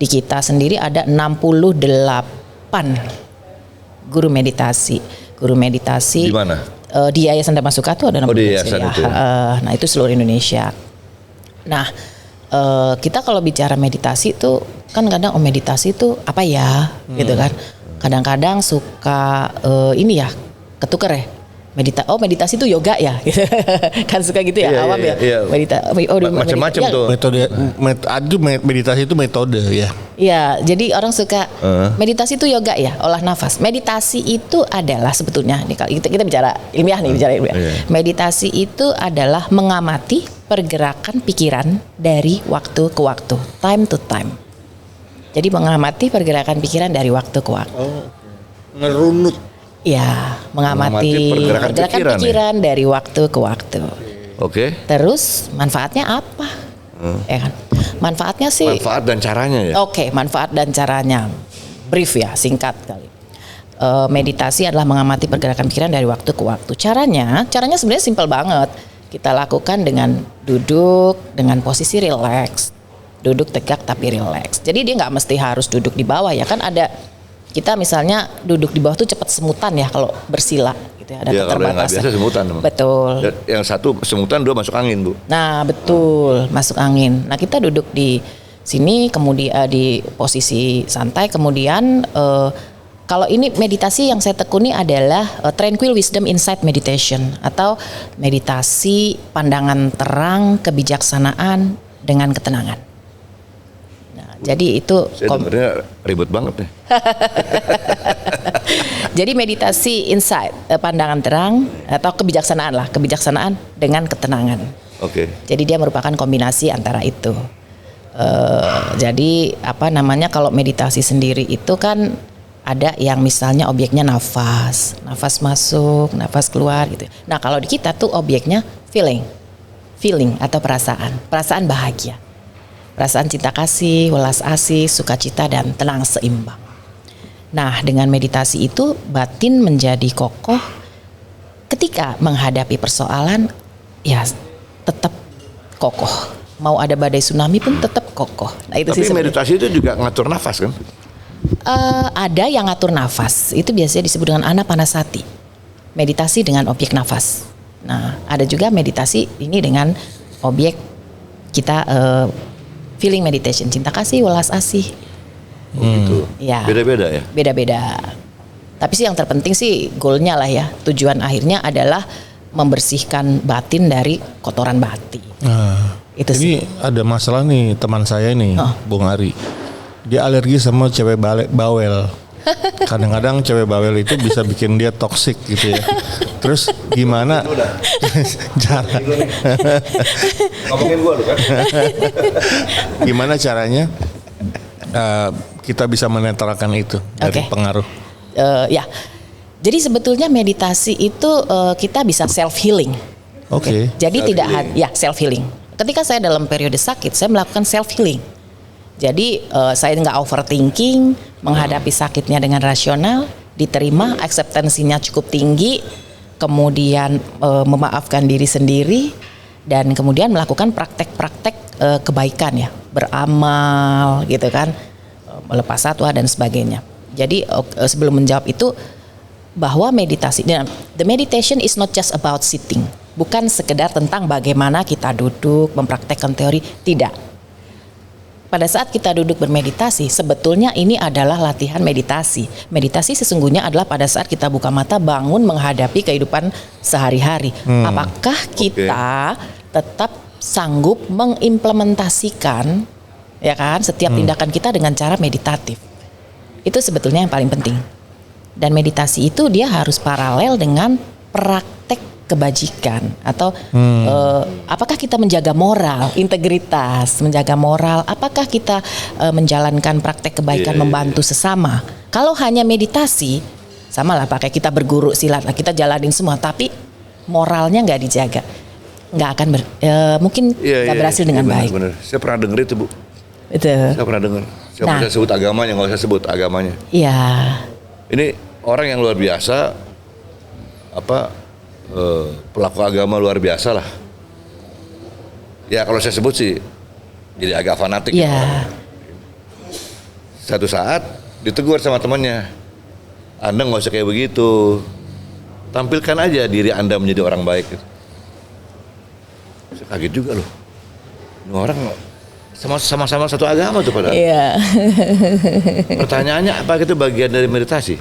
Speaker 4: di kita sendiri ada 68 guru meditasi.
Speaker 1: Di mana?
Speaker 4: Di Yayasan Dhamma Sukha itu ada 68
Speaker 1: di yayasan itu.
Speaker 4: Nah itu seluruh Indonesia. Nah kita kalau bicara meditasi itu kan kadang meditasi itu apa ya gitu kan. Kadang-kadang suka ini ya ketuker ya. Meditasi itu yoga ya. Kan suka gitu ya, awam ya.
Speaker 1: Macam-macam tuh.
Speaker 3: Meditasi itu metode ya.
Speaker 4: Iya, jadi orang suka meditasi itu yoga ya, olah nafas. Meditasi itu adalah sebetulnya nih kalau kita bicara ilmiah nih, Meditasi itu adalah mengamati pergerakan pikiran dari waktu ke waktu, time to time. Jadi mengamati pergerakan pikiran dari waktu ke waktu.
Speaker 3: Ngerunut.
Speaker 4: Ya, mengamati pergerakan pikiran dari waktu ke waktu.
Speaker 1: Oke.
Speaker 4: Terus manfaatnya apa? Ya kan? Manfaatnya sih.
Speaker 1: Manfaat dan caranya ya.
Speaker 4: Oke, manfaat dan caranya. Brief ya, singkat kali. Meditasi adalah mengamati pergerakan pikiran dari waktu ke waktu. Caranya sebenarnya simpel banget. Kita lakukan dengan duduk dengan posisi rileks. Duduk tegak tapi rileks. Jadi dia nggak mesti harus duduk di bawah ya kan, ada kita misalnya duduk di bawah tuh cepat semutan ya kalau bersila gitu ya, ada
Speaker 1: ya, kalau yang nggak biasa semutan.
Speaker 4: Betul.
Speaker 1: Yang satu semutan, dua masuk angin, Bu.
Speaker 4: Nah, betul, masuk angin. Nah, kita duduk di sini kemudian di posisi santai, kemudian kalau ini meditasi yang saya tekuni adalah Tranquil Wisdom Insight Meditation atau meditasi pandangan terang kebijaksanaan dengan ketenangan. Jadi itu
Speaker 1: saya dengarnya ribet banget nih.
Speaker 4: Jadi meditasi insight, pandangan terang atau kebijaksanaan dengan ketenangan.
Speaker 1: Oke.
Speaker 4: Jadi dia merupakan kombinasi antara itu. Jadi kalau meditasi sendiri itu kan ada yang misalnya objeknya nafas masuk, nafas keluar gitu. Nah kalau di kita tuh objeknya feeling atau perasaan bahagia. Perasaan cinta kasih, welas asih, sukacita dan tenang seimbang. Nah, dengan meditasi itu batin menjadi kokoh ketika menghadapi persoalan, ya tetap kokoh. Mau ada badai tsunami pun tetap kokoh. Nah, itu
Speaker 1: tapi meditasi itu juga ngatur nafas kan?
Speaker 4: Ada yang ngatur nafas, itu biasanya disebut dengan anapanasati. Meditasi dengan objek nafas. Nah, ada juga meditasi ini dengan objek kita feeling meditation, cinta kasih, welas asih.
Speaker 1: Gitu.
Speaker 4: Ya.
Speaker 1: Beda-beda ya?
Speaker 4: Beda-beda. Tapi sih yang terpenting sih goalnya lah ya. Tujuan akhirnya adalah membersihkan batin dari kotoran batin.
Speaker 3: Nah,
Speaker 4: itu
Speaker 3: ini
Speaker 4: sih.
Speaker 3: ada masalah nih teman saya nih, Bung Ari. Dia alergi sama cewek bawel. Kadang-kadang cewek bawel itu bisa bikin dia toksik gitu ya. Terus gimana cara
Speaker 1: ngomongin gua lu kan?
Speaker 3: Gimana caranya kita bisa menetralkan itu dari pengaruh?
Speaker 4: Ya. Jadi sebetulnya meditasi itu kita bisa self healing.
Speaker 3: Oke.
Speaker 4: Jadi self healing. Ketika saya dalam periode sakit, saya melakukan self healing. Jadi saya nggak overthinking, menghadapi sakitnya dengan rasional, diterima, aksepansinya cukup tinggi, kemudian memaafkan diri sendiri, dan kemudian melakukan praktek-praktek kebaikan ya, beramal gitu kan, melepas satwa dan sebagainya. Jadi sebelum menjawab itu, bahwa meditasi, the meditation is not just about sitting, bukan sekedar tentang bagaimana kita duduk mempraktekkan teori, tidak. Pada saat kita duduk bermeditasi, sebetulnya ini adalah latihan meditasi. Meditasi sesungguhnya adalah pada saat kita buka mata, bangun menghadapi kehidupan sehari-hari. Apakah kita tetap sanggup mengimplementasikan, ya kan, setiap tindakan kita dengan cara meditatif? Itu sebetulnya yang paling penting. Dan meditasi itu dia harus paralel dengan praktek kebajikan atau apakah kita menjaga moral, integritas, menjaga moral, apakah kita menjalankan praktek kebaikan, membantu sesama. Kalau hanya meditasi, sama lah pakai kita berguru silat, kita jalanin semua, tapi moralnya nggak dijaga, nggak akan mungkin nggak berhasil dengan baik.
Speaker 1: Bener. Saya pernah dengar itu, Bu.
Speaker 4: Betul.
Speaker 1: Saya pernah dengar. Saya
Speaker 4: Nah.
Speaker 1: bisa sebut agamanya, nggak usah sebut agamanya.
Speaker 4: Iya.
Speaker 1: Ini orang yang luar biasa, pelaku agama luar biasa lah. Ya kalau saya sebut sih jadi agak fanatik.
Speaker 4: Iya.
Speaker 1: Satu saat ditegur sama temannya, Anda nggak usah kayak begitu, tampilkan aja diri Anda menjadi orang baik. Saya kaget juga loh, ini orang sama-sama satu agama tuh padahal.
Speaker 4: Iya.
Speaker 1: Pertanyaannya apa itu bagian dari meditasi?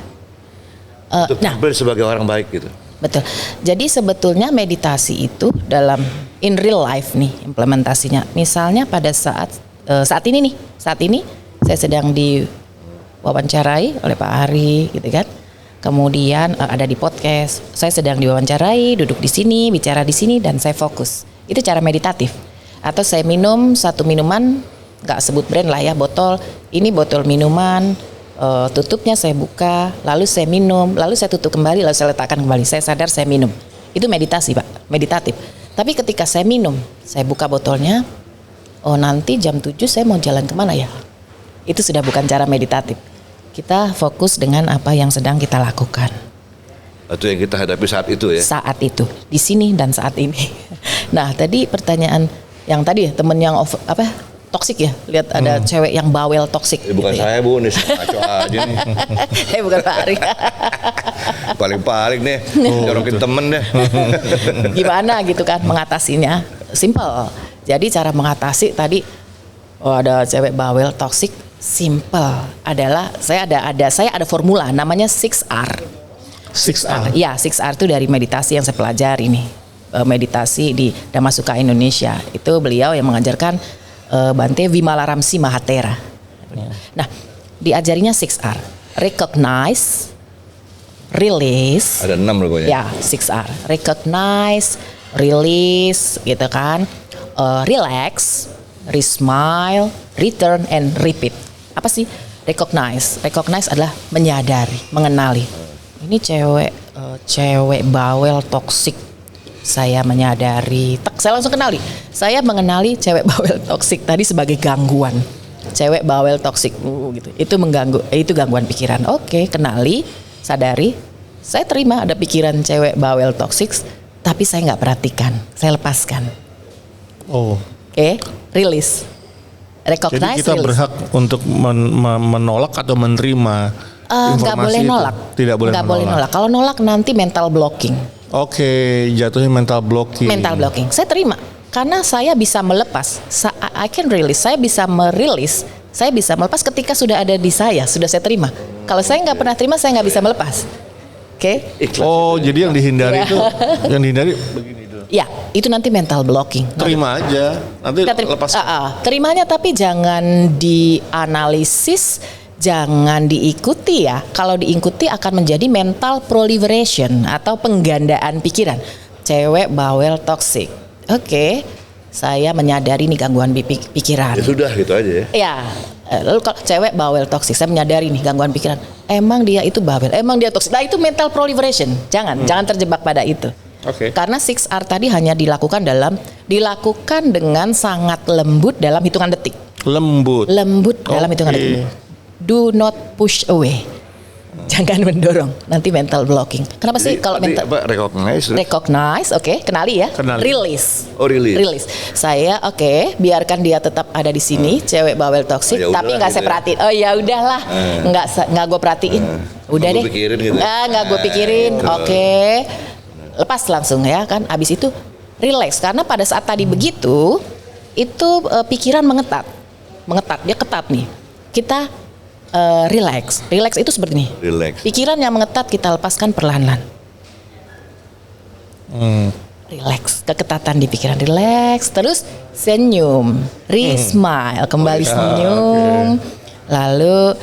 Speaker 1: Untuk
Speaker 4: Nah,
Speaker 1: tampil sebagai orang baik gitu.
Speaker 4: betul. Jadi sebetulnya meditasi itu dalam in real life nih implementasinya. Misalnya pada saat ini saya sedang diwawancarai oleh Pak Ari gitu kan. Kemudian ada di podcast, saya sedang diwawancarai, duduk di sini, bicara di sini dan saya fokus. Itu cara meditatif. Atau saya minum satu minuman, nggak sebut brand lah ya, botol. Ini botol minuman, tutupnya saya buka, lalu saya minum, lalu saya tutup kembali, lalu saya letakkan kembali. Saya sadar saya minum. Itu meditasi Pak, meditatif. Tapi ketika saya minum, saya buka botolnya, oh nanti jam 7 saya mau jalan kemana ya? Itu sudah bukan cara meditatif. Kita fokus dengan apa yang sedang kita lakukan.
Speaker 1: Itu yang kita hadapi saat itu ya.
Speaker 4: Saat itu, di sini dan saat ini. Nah tadi pertanyaan yang tadi temen yang toksik ya, lihat ada cewek yang bawel toksik.
Speaker 1: Bukan
Speaker 4: gitu ya.
Speaker 1: saya Bu, nih ngaco aja nih.
Speaker 4: Bukan Pak Ari.
Speaker 1: Paling-paling nih, jorokin temen deh.
Speaker 4: Gimana gitu kan mengatasinya? Simple. Jadi cara mengatasi tadi ada cewek bawel toksik, simple adalah saya ada formula namanya 6R.
Speaker 3: 6R.
Speaker 4: Ya, 6R itu dari meditasi yang saya pelajari nih. Meditasi di Dhammasukha Indonesia. Itu beliau yang mengajarkan Bante Vimalaramsi Mahatera. Nah, diajarinya 6R. Recognize, release.
Speaker 1: Ada 6 loh pokoknya.
Speaker 4: Ya, 6R. Recognize, release, gitu kan. Relax, resmile, return, and repeat. Apa sih? Recognize. Recognize adalah menyadari, mengenali. Ini cewek bawel toksik. Saya menyadari, saya langsung kenali. Saya mengenali cewek bawel toksik tadi sebagai gangguan. Cewek bawel toksik, gitu. Itu mengganggu, itu gangguan pikiran. Oke, kenali, sadari. Saya terima ada pikiran cewek bawel toksik, tapi saya nggak perhatikan, saya lepaskan.
Speaker 3: Oh.
Speaker 4: Oke, release. Recognize,
Speaker 3: Jadi kita
Speaker 4: release.
Speaker 3: berhak untuk menolak atau menerima informasi
Speaker 4: Nggak boleh
Speaker 3: itu.
Speaker 4: nolak.
Speaker 3: Tidak boleh
Speaker 4: Nggak boleh nolak. Kalau nolak nanti mental blocking.
Speaker 3: Oke, jatuhnya mental blocking.
Speaker 4: Mental blocking. Saya terima karena saya bisa melepas. I can release. Saya bisa merilis. Saya bisa melepas ketika sudah ada di saya. Sudah saya terima. Kalau saya nggak pernah terima, saya nggak bisa melepas. Oke?
Speaker 3: Oh, jadi yang dihindari itu, yang dihindari begini dulu.
Speaker 4: Ya, itu nanti mental blocking.
Speaker 3: Terima aja. Nanti
Speaker 4: Kita terima.
Speaker 3: lepas.
Speaker 4: Terimanya tapi jangan dianalisis, jangan diikuti ya. Kalau diikuti akan menjadi mental proliferation atau penggandaan pikiran. Cewek bawel toxic. Oke, saya menyadari nih gangguan pikiran.
Speaker 1: Ya sudah gitu aja ya.
Speaker 4: Ya, lalu kalau cewek bawel toksik, saya menyadari nih gangguan pikiran. Emang dia itu bawel, emang dia toksik. Nah itu mental proliferation. Jangan terjebak pada itu.
Speaker 3: Oke.
Speaker 4: Karena 6R tadi hanya dilakukan dengan sangat lembut dalam hitungan detik.
Speaker 3: Lembut.
Speaker 4: Dalam hitungan
Speaker 3: Oke.
Speaker 4: detik. Do not push away. Jangan mendorong, nanti mental blocking. Kenapa sih kalau mental recognize, oke, kenali ya.
Speaker 3: Kenali.
Speaker 4: Release.
Speaker 1: Oh, release.
Speaker 4: Saya biarkan dia tetap ada di sini, cewek bawel toksik,
Speaker 1: Oh, ya
Speaker 4: tapi
Speaker 1: udahlah
Speaker 4: nggak
Speaker 1: gitu
Speaker 4: saya
Speaker 1: ya.
Speaker 4: perhatiin. Oh ya udahlah, nggak gue perhatiin. Udah
Speaker 1: Nggak
Speaker 4: deh.
Speaker 1: gue pikirin gitu.
Speaker 4: Nggak gue pikirin. Oke, lepas langsung ya kan. Abis itu relax karena pada saat tadi begitu, itu pikiran mengetat, dia ketat nih. Kita relax itu seperti ini.
Speaker 1: Relax.
Speaker 4: Pikiran yang mengetat kita lepaskan perlahan-lahan. Relax, keketatan di pikiran, relax, terus senyum, smile, kembali senyum, lalu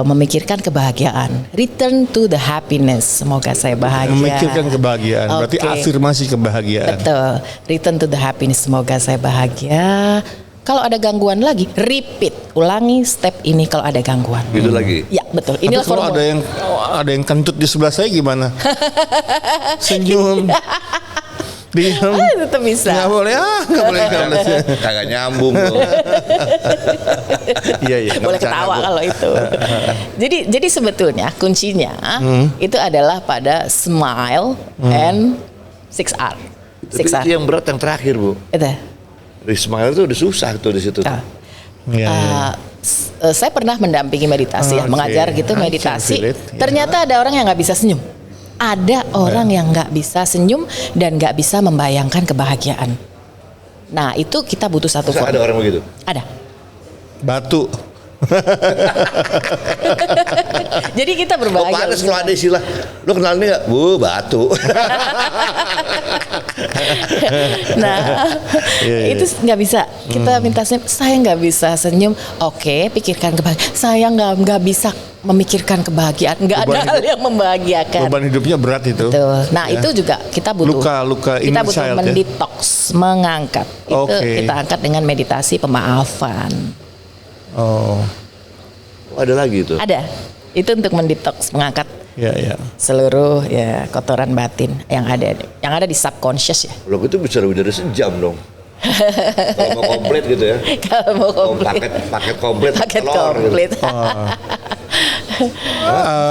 Speaker 4: memikirkan kebahagiaan, return to the happiness, semoga saya bahagia.
Speaker 3: Memikirkan kebahagiaan, berarti
Speaker 4: Oke.
Speaker 3: afirmasi kebahagiaan.
Speaker 4: Betul, return to the happiness, semoga saya bahagia. Kalau ada gangguan lagi, repeat, ulangi step ini kalau ada gangguan.
Speaker 1: Gitu lagi.
Speaker 4: Ya betul,
Speaker 3: Tapi
Speaker 4: inilah
Speaker 3: kalau
Speaker 4: formula.
Speaker 3: ada yang kentut di sebelah saya gimana? Senyum. Diam.
Speaker 4: Tetap bisa.
Speaker 3: Nggak boleh nggak boleh.
Speaker 1: Kagak nyambung loh.
Speaker 3: Iya.
Speaker 4: Boleh ketawa kalau itu. Jadi sebetulnya kuncinya itu adalah pada smile and 6R.
Speaker 1: Tapi itu yang berat yang terakhir, Bu.
Speaker 4: Itu.
Speaker 1: Di smile itu udah susah tuh di situ.
Speaker 4: Nah,
Speaker 3: Iya.
Speaker 4: saya pernah mendampingi meditasi ya,
Speaker 3: Oke.
Speaker 4: mengajar
Speaker 3: I
Speaker 4: gitu
Speaker 3: can
Speaker 4: meditasi.
Speaker 3: feel it, ya.
Speaker 4: Ternyata ada orang yang nggak bisa senyum. Ada orang yang nggak bisa senyum dan nggak bisa membayangkan kebahagiaan. Nah itu kita butuh satu
Speaker 1: Masa ada
Speaker 4: form.
Speaker 1: orang begitu?
Speaker 4: Ada.
Speaker 3: Batu.
Speaker 4: Jadi kita
Speaker 1: Oh,
Speaker 4: berbagi.
Speaker 1: pantes kalau ada istilah. Lu kenal ini nggak? Bu, batu.
Speaker 4: Nah,
Speaker 3: Iya.
Speaker 4: itu nggak bisa. Kita minta senyum. Saya nggak bisa senyum. Oke, pikirkan kebahagiaan. Saya nggak bisa memikirkan kebahagiaan. Nggak ada
Speaker 3: Beban
Speaker 4: hal yang membahagiakan.
Speaker 3: Beban hidupnya berat itu.
Speaker 4: Betul. Nah
Speaker 3: Ya.
Speaker 4: itu juga kita butuh.
Speaker 3: Luka
Speaker 4: kita
Speaker 3: inner
Speaker 4: butuh
Speaker 3: child, ya?
Speaker 4: mendetox, mengangkat. Itu
Speaker 3: Oke.
Speaker 4: kita angkat dengan meditasi pemaafan.
Speaker 3: Oh,
Speaker 1: Oh, ada lagi tuh.
Speaker 4: Ada. Itu untuk mendetox, mengangkat
Speaker 3: ya.
Speaker 4: seluruh ya kotoran batin yang ada di subconscious ya.
Speaker 1: Loh, itu bisa lebih dari sejam dong. Kalau mau komplit gitu ya.
Speaker 4: Kalau mau
Speaker 1: Oh,
Speaker 4: komplit.
Speaker 1: paket komplit.
Speaker 4: Paket
Speaker 1: telur gitu.
Speaker 4: komplit.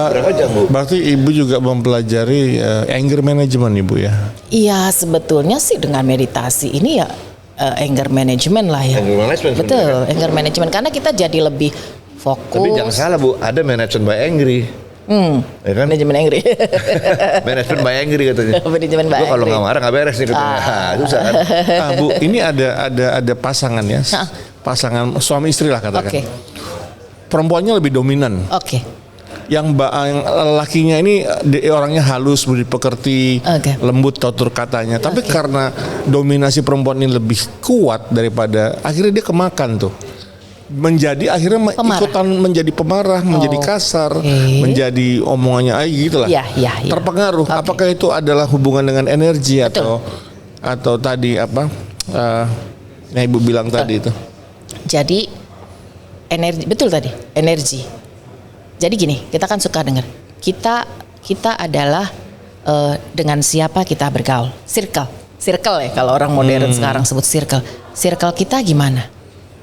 Speaker 1: Berapa jam, Bu?
Speaker 3: Berarti ibu juga mempelajari anger management ibu ya?
Speaker 4: Iya sebetulnya sih dengan meditasi ini ya anger management lah ya.
Speaker 1: Anger management
Speaker 4: Betul,
Speaker 1: sebenarnya.
Speaker 4: anger management karena kita jadi lebih fokus.
Speaker 1: Tapi jangan salah, Bu, ada management by angry. Ya kan?
Speaker 4: Manajemen angry.
Speaker 1: Management by angry katanya.
Speaker 4: Manajemen by
Speaker 1: Gua kalau
Speaker 4: angry.
Speaker 1: nggak marah nggak beres nih katanya. Nah, susah kan?
Speaker 3: Bu, ini ada pasangan ya, pasangan suami istri lah katakan.
Speaker 4: Oke.
Speaker 3: Perempuannya lebih dominan.
Speaker 4: Oke.
Speaker 3: Yang lakinya ini orangnya halus, budi pekerti,
Speaker 4: Oke.
Speaker 3: lembut tutur katanya. Tapi karena dominasi perempuan ini lebih kuat daripada, akhirnya dia kemakan tuh. Menjadi akhirnya
Speaker 4: Pemarah.
Speaker 3: ikutan menjadi pemarah, menjadi kasar,
Speaker 4: Oke.
Speaker 3: menjadi omongannya gitu lah.
Speaker 4: Iya.
Speaker 3: Terpengaruh.
Speaker 4: Oke.
Speaker 3: Apakah itu adalah hubungan dengan energi
Speaker 4: Betul.
Speaker 3: atau tadi apa? Yang ibu bilang tadi itu.
Speaker 4: Jadi energi betul tadi energi. Jadi gini, kita kan suka dengar kita adalah dengan siapa kita bergaul. Circle ya kalau orang modern sekarang sebut circle. Circle kita gimana?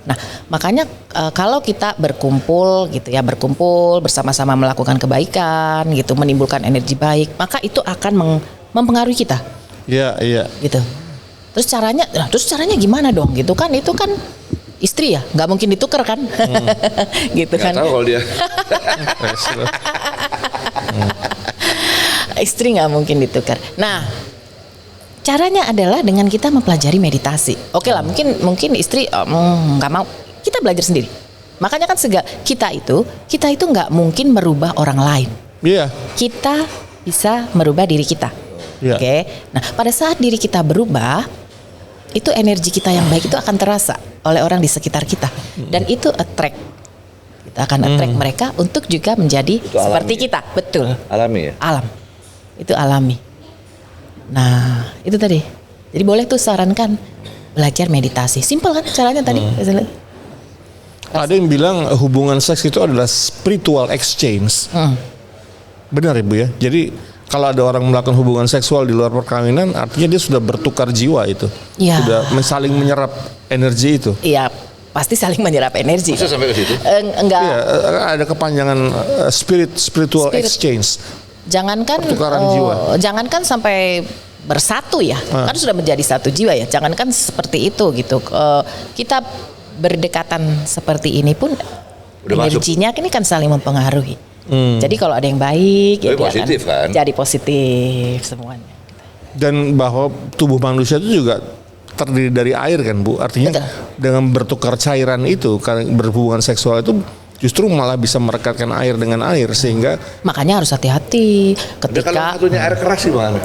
Speaker 4: Nah, makanya kalau kita berkumpul gitu ya, berkumpul bersama-sama melakukan kebaikan gitu, menimbulkan energi baik, maka itu akan mempengaruhi kita
Speaker 3: Iya.
Speaker 4: gitu. Terus caranya gimana dong gitu kan? Itu kan istri ya, nggak mungkin ditukar kan? Gitu
Speaker 1: Nggak
Speaker 4: kan.
Speaker 1: tahu kalau dia.
Speaker 4: Istri nggak mungkin ditukar. Nah, caranya adalah dengan kita mempelajari meditasi. Oke lah, mungkin istri nggak mau. Kita belajar sendiri. Makanya kan kita itu nggak mungkin merubah orang lain.
Speaker 3: Iya.
Speaker 4: Kita bisa merubah diri kita.
Speaker 3: Iya.
Speaker 4: Oke. Nah, pada saat diri kita berubah, itu energi kita yang baik itu akan terasa oleh orang di sekitar kita. Dan itu attract. Kita akan attract mereka untuk juga menjadi
Speaker 1: Itu
Speaker 4: seperti
Speaker 1: alami.
Speaker 4: kita. Betul.
Speaker 1: Alami ya.
Speaker 4: Alam. Itu alami. Nah, itu tadi. Jadi boleh tuh sarankan belajar meditasi. Simpel kan caranya tadi.
Speaker 3: Ada yang bilang hubungan seks itu adalah spiritual exchange. Benar Ibu ya. Jadi kalau ada orang melakukan hubungan seksual di luar perkawinan, artinya dia sudah bertukar jiwa itu.
Speaker 4: Ya.
Speaker 3: Sudah saling menyerap energi itu.
Speaker 4: Iya, pasti saling menyerap energi.
Speaker 1: Masa sampai ke situ?
Speaker 4: Enggak.
Speaker 3: Iya, ada kepanjangan spiritual
Speaker 4: Spirit.
Speaker 3: exchange.
Speaker 4: Jangankan
Speaker 3: Pertukaran jiwa.
Speaker 4: Jangankan sampai bersatu ya. Kan sudah menjadi satu jiwa ya. Jangankan seperti itu gitu. Kita berdekatan seperti ini pun
Speaker 1: Udah
Speaker 4: energinya ini kan saling mempengaruhi. Jadi kalau ada yang baik
Speaker 1: Tapi
Speaker 4: ya dia
Speaker 1: positif kan?
Speaker 4: jadi positif semuanya.
Speaker 3: Dan bahwa tubuh manusia itu juga terdiri dari air kan Bu. Artinya
Speaker 4: Betul.
Speaker 3: dengan bertukar cairan itu, karena berhubungan seksual itu justru malah bisa merekatkan air dengan air sehingga
Speaker 4: Makanya harus hati-hati
Speaker 1: Ada kalau
Speaker 4: ketika
Speaker 1: satunya air keras sih mana?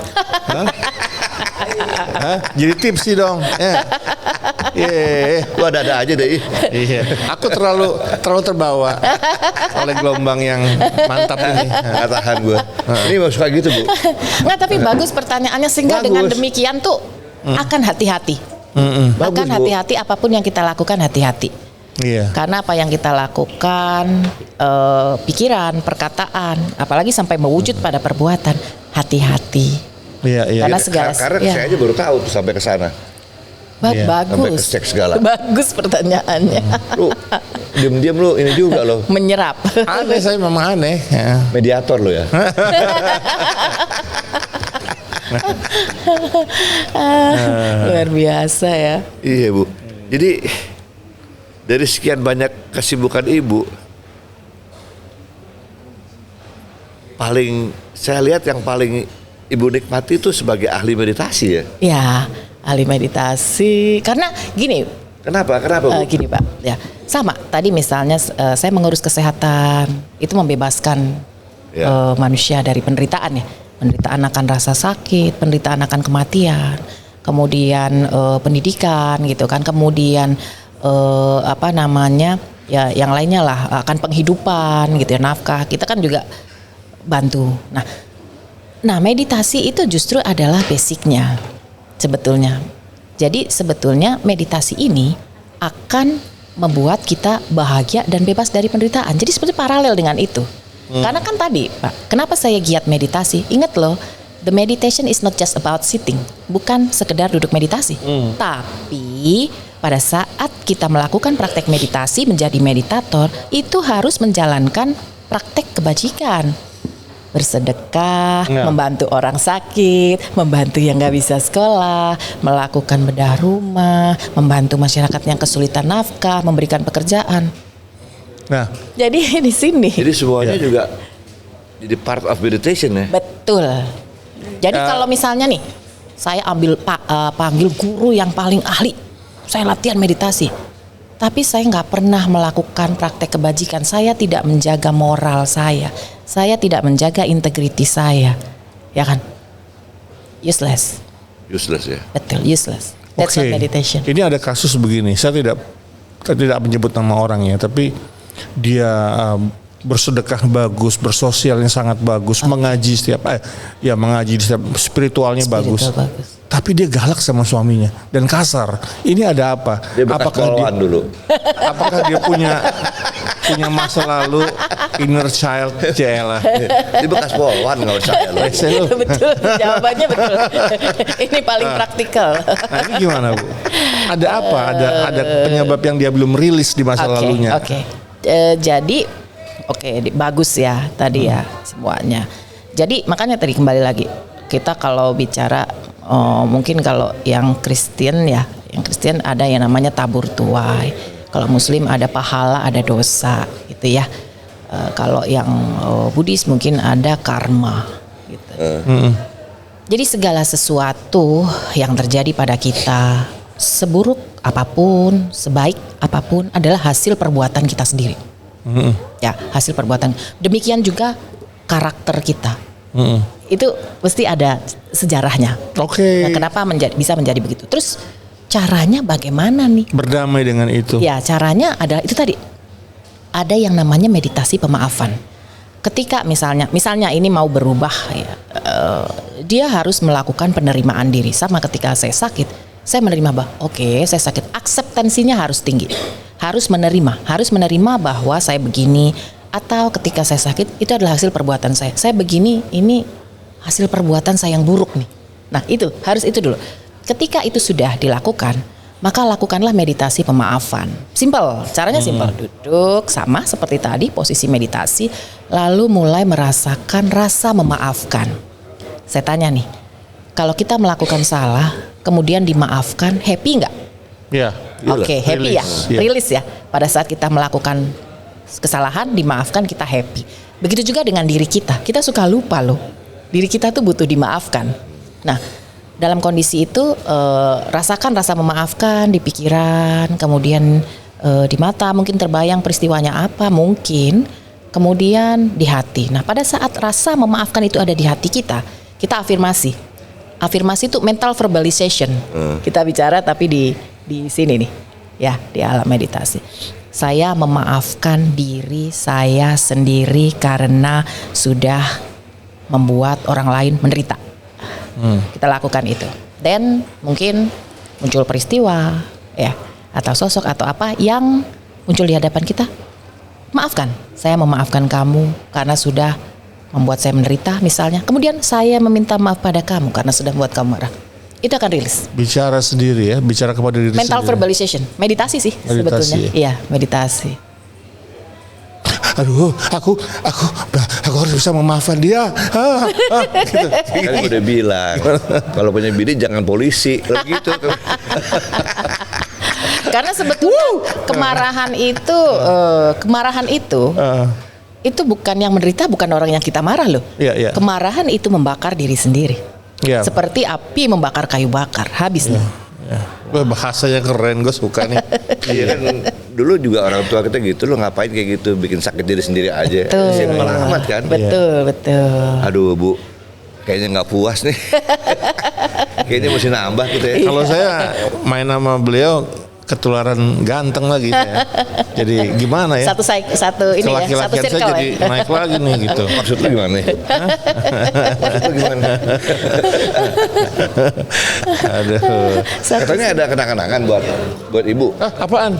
Speaker 3: jadi tips sih dong. Ya.
Speaker 1: Lu ada aja deh.
Speaker 3: Iya. Aku terlalu terbawa oleh gelombang yang mantap ini.
Speaker 1: Nggak tahan gue. Ini mau suka gitu, Bu.
Speaker 4: Nggak, tapi bagus pertanyaannya sehingga
Speaker 1: Bagus.
Speaker 4: dengan demikian tuh akan hati-hati.
Speaker 1: Bagus,
Speaker 4: Akan
Speaker 1: Bu.
Speaker 4: hati-hati apapun yang kita lakukan hati-hati.
Speaker 3: Iya.
Speaker 4: Karena apa yang kita lakukan, pikiran, perkataan, apalagi sampai mewujud pada perbuatan, hati-hati.
Speaker 3: Iya, iya.
Speaker 4: Karena segala
Speaker 1: Karena
Speaker 4: ya.
Speaker 1: saya aja baru tahu tuh sampai ke sana.
Speaker 3: Iya,
Speaker 1: sampai
Speaker 4: Bagus.
Speaker 1: ke cek segala.
Speaker 4: Bagus pertanyaannya.
Speaker 1: Lu diam-diam lu ini juga loh.
Speaker 4: Menyerap.
Speaker 3: Aneh, saya memang aneh. Ya.
Speaker 1: Mediator lo ya.
Speaker 4: Luar biasa ya.
Speaker 1: Iya Bu. Jadi dari sekian banyak kesibukan Ibu, saya lihat yang paling Ibu nikmati itu sebagai ahli meditasi ya.
Speaker 4: Ya, ahli meditasi. Karena gini,
Speaker 1: Kenapa Bu?
Speaker 4: gini Pak, ya sama. Tadi misalnya saya mengurus kesehatan, itu membebaskan
Speaker 1: Ya.
Speaker 4: manusia dari penderitaan ya, penderitaan akan rasa sakit, penderitaan akan kematian, kemudian pendidikan gitu kan, kemudian apa namanya ya, yang lainnya lah akan penghidupan gitu ya, nafkah. Kita kan juga bantu. Nah meditasi itu justru adalah basicnya sebetulnya. Jadi sebetulnya meditasi ini akan membuat kita bahagia dan bebas dari penderitaan. Jadi seperti paralel dengan itu. Karena kan tadi Pak, kenapa saya giat meditasi? Ingat loh, the meditation is not just about sitting. Bukan sekedar duduk meditasi. Tapi pada saat kita melakukan praktek meditasi menjadi meditator, itu harus menjalankan praktek kebajikan. Bersedekah,
Speaker 3: Ya.
Speaker 4: membantu orang sakit, membantu yang nggak bisa sekolah, melakukan bedah rumah, membantu masyarakat yang kesulitan nafkah, memberikan pekerjaan.
Speaker 3: Nah,
Speaker 4: Jadi di sini
Speaker 1: Jadi semuanya juga jadi part of meditation ya.
Speaker 4: betul. Jadi kalau misalnya nih, saya panggil guru yang paling ahli, saya latihan meditasi, tapi saya nggak pernah melakukan praktek kebajikan. Saya tidak menjaga moral saya tidak menjaga integriti saya, ya kan? Useless,
Speaker 1: Useless ya.
Speaker 4: betul, useless. That's
Speaker 3: oke.
Speaker 4: not meditation.
Speaker 3: Ini ada kasus begini. Saya tidak menyebut nama orangnya, tapi dia bersedekah bagus, bersosialnya sangat bagus, mengaji mengaji setiap spiritualnya bagus.
Speaker 4: Spiritual bagus.
Speaker 3: Tapi dia galak sama suaminya dan kasar. Ini ada apa?
Speaker 1: Dia bekas polwan dulu.
Speaker 3: Apakah dia punya masa lalu inner child CL?
Speaker 1: Dia bekas polwan nggak usah ya lo.
Speaker 4: Betul, jawabannya betul. Ini paling praktikal.
Speaker 3: Nah, ini gimana Bu? Ada apa? Ada penyebab yang dia belum rilis di masa lalunya.
Speaker 4: Oke. Jadi bagus ya tadi ya semuanya. Jadi makanya tadi kembali lagi, kita kalau bicara mungkin kalau yang Kristen ada yang namanya tabur tuai. Kalau Muslim ada pahala, ada dosa gitu ya. Kalau yang Buddhis mungkin ada karma gitu. Jadi segala sesuatu yang terjadi pada kita, seburuk apapun, sebaik apapun, adalah hasil perbuatan kita sendiri. Ya, hasil perbuatan. Demikian juga karakter kita. Itu pasti ada sejarahnya.
Speaker 3: Oke.
Speaker 4: Nah, kenapa bisa menjadi begitu? Terus caranya bagaimana nih?
Speaker 3: Berdamai dengan itu.
Speaker 4: Ya, caranya adalah itu tadi. Ada yang namanya meditasi pemaafan. Ketika misalnya ini mau berubah ya, dia harus melakukan penerimaan diri. Sama ketika saya sakit, saya menerima oke, saya sakit, akseptansinya harus tinggi. Harus menerima bahwa saya begini, atau ketika saya sakit itu adalah hasil perbuatan saya. Saya begini, ini hasil perbuatan saya yang buruk nih. Nah, itu harus itu dulu. Ketika itu sudah dilakukan, maka lakukanlah meditasi pemaafan. Simple, caranya simple. Duduk sama seperti tadi posisi meditasi, lalu mulai merasakan rasa memaafkan. Saya tanya nih, kalau kita melakukan salah, kemudian dimaafkan, happy nggak?
Speaker 3: Ya.
Speaker 4: Oke, happy ya,
Speaker 3: Iya.
Speaker 4: rilis ya. Pada saat kita melakukan kesalahan, dimaafkan, kita happy. Begitu juga dengan diri kita suka lupa loh. Diri kita tuh butuh dimaafkan. Nah, dalam kondisi itu rasakan rasa memaafkan di pikiran, kemudian di mata mungkin terbayang peristiwanya apa, mungkin kemudian di hati. Nah, pada saat rasa memaafkan itu ada di hati kita afirmasi. Afirmasi itu mental verbalization. Kita bicara tapi di sini nih, ya, di alam meditasi. Saya memaafkan diri saya sendiri karena sudah membuat orang lain menderita. Kita lakukan itu. Dan mungkin muncul peristiwa, ya, atau sosok atau apa yang muncul di hadapan kita. Maafkan, saya memaafkan kamu karena sudah membuat saya menderita misalnya. Kemudian saya meminta maaf pada kamu karena sudah membuat kamu marah. Itu akan rilis.
Speaker 3: Bicara sendiri ya, bicara kepada diri
Speaker 4: Mental
Speaker 3: sendiri.
Speaker 4: verbalization, meditasi sih sebetulnya. Iya, meditasi.
Speaker 3: Aduh, aku harus bisa memaafkan dia. Gitu.
Speaker 1: Kan udah bilang, kalau punya bini jangan polisi, kalau gitu.
Speaker 4: Karena sebetulnya kemarahan itu bukan yang menderita, bukan orang yang kita marah loh.
Speaker 3: Iya, iya.
Speaker 4: Kemarahan itu membakar diri sendiri.
Speaker 3: Iya.
Speaker 4: Seperti api membakar kayu bakar, habis nih.
Speaker 3: Ya. Wah, bahasanya keren, gue suka nih.
Speaker 1: Iya kan dulu juga orang tua kita gitu, lo ngapain kayak gitu, bikin sakit diri sendiri aja.
Speaker 4: Betul.
Speaker 1: Simpel amat kan.
Speaker 4: Betul.
Speaker 1: Aduh Bu, kayaknya nggak puas nih. Kayaknya mesti nambah gitu ya.
Speaker 3: Kalau saya main sama beliau ketularan ganteng lagi saya. Jadi gimana ya?
Speaker 4: Satu ini ya, satu
Speaker 3: Kelaki-lakian saya
Speaker 4: circle
Speaker 3: jadi
Speaker 4: ya.
Speaker 3: naik lagi nih gitu.
Speaker 1: Maksud lu gimana nih? Maksud lu gimana?
Speaker 3: Aduh.
Speaker 1: Katanya ada kenang-kenangan buat ibu.
Speaker 3: Apaan?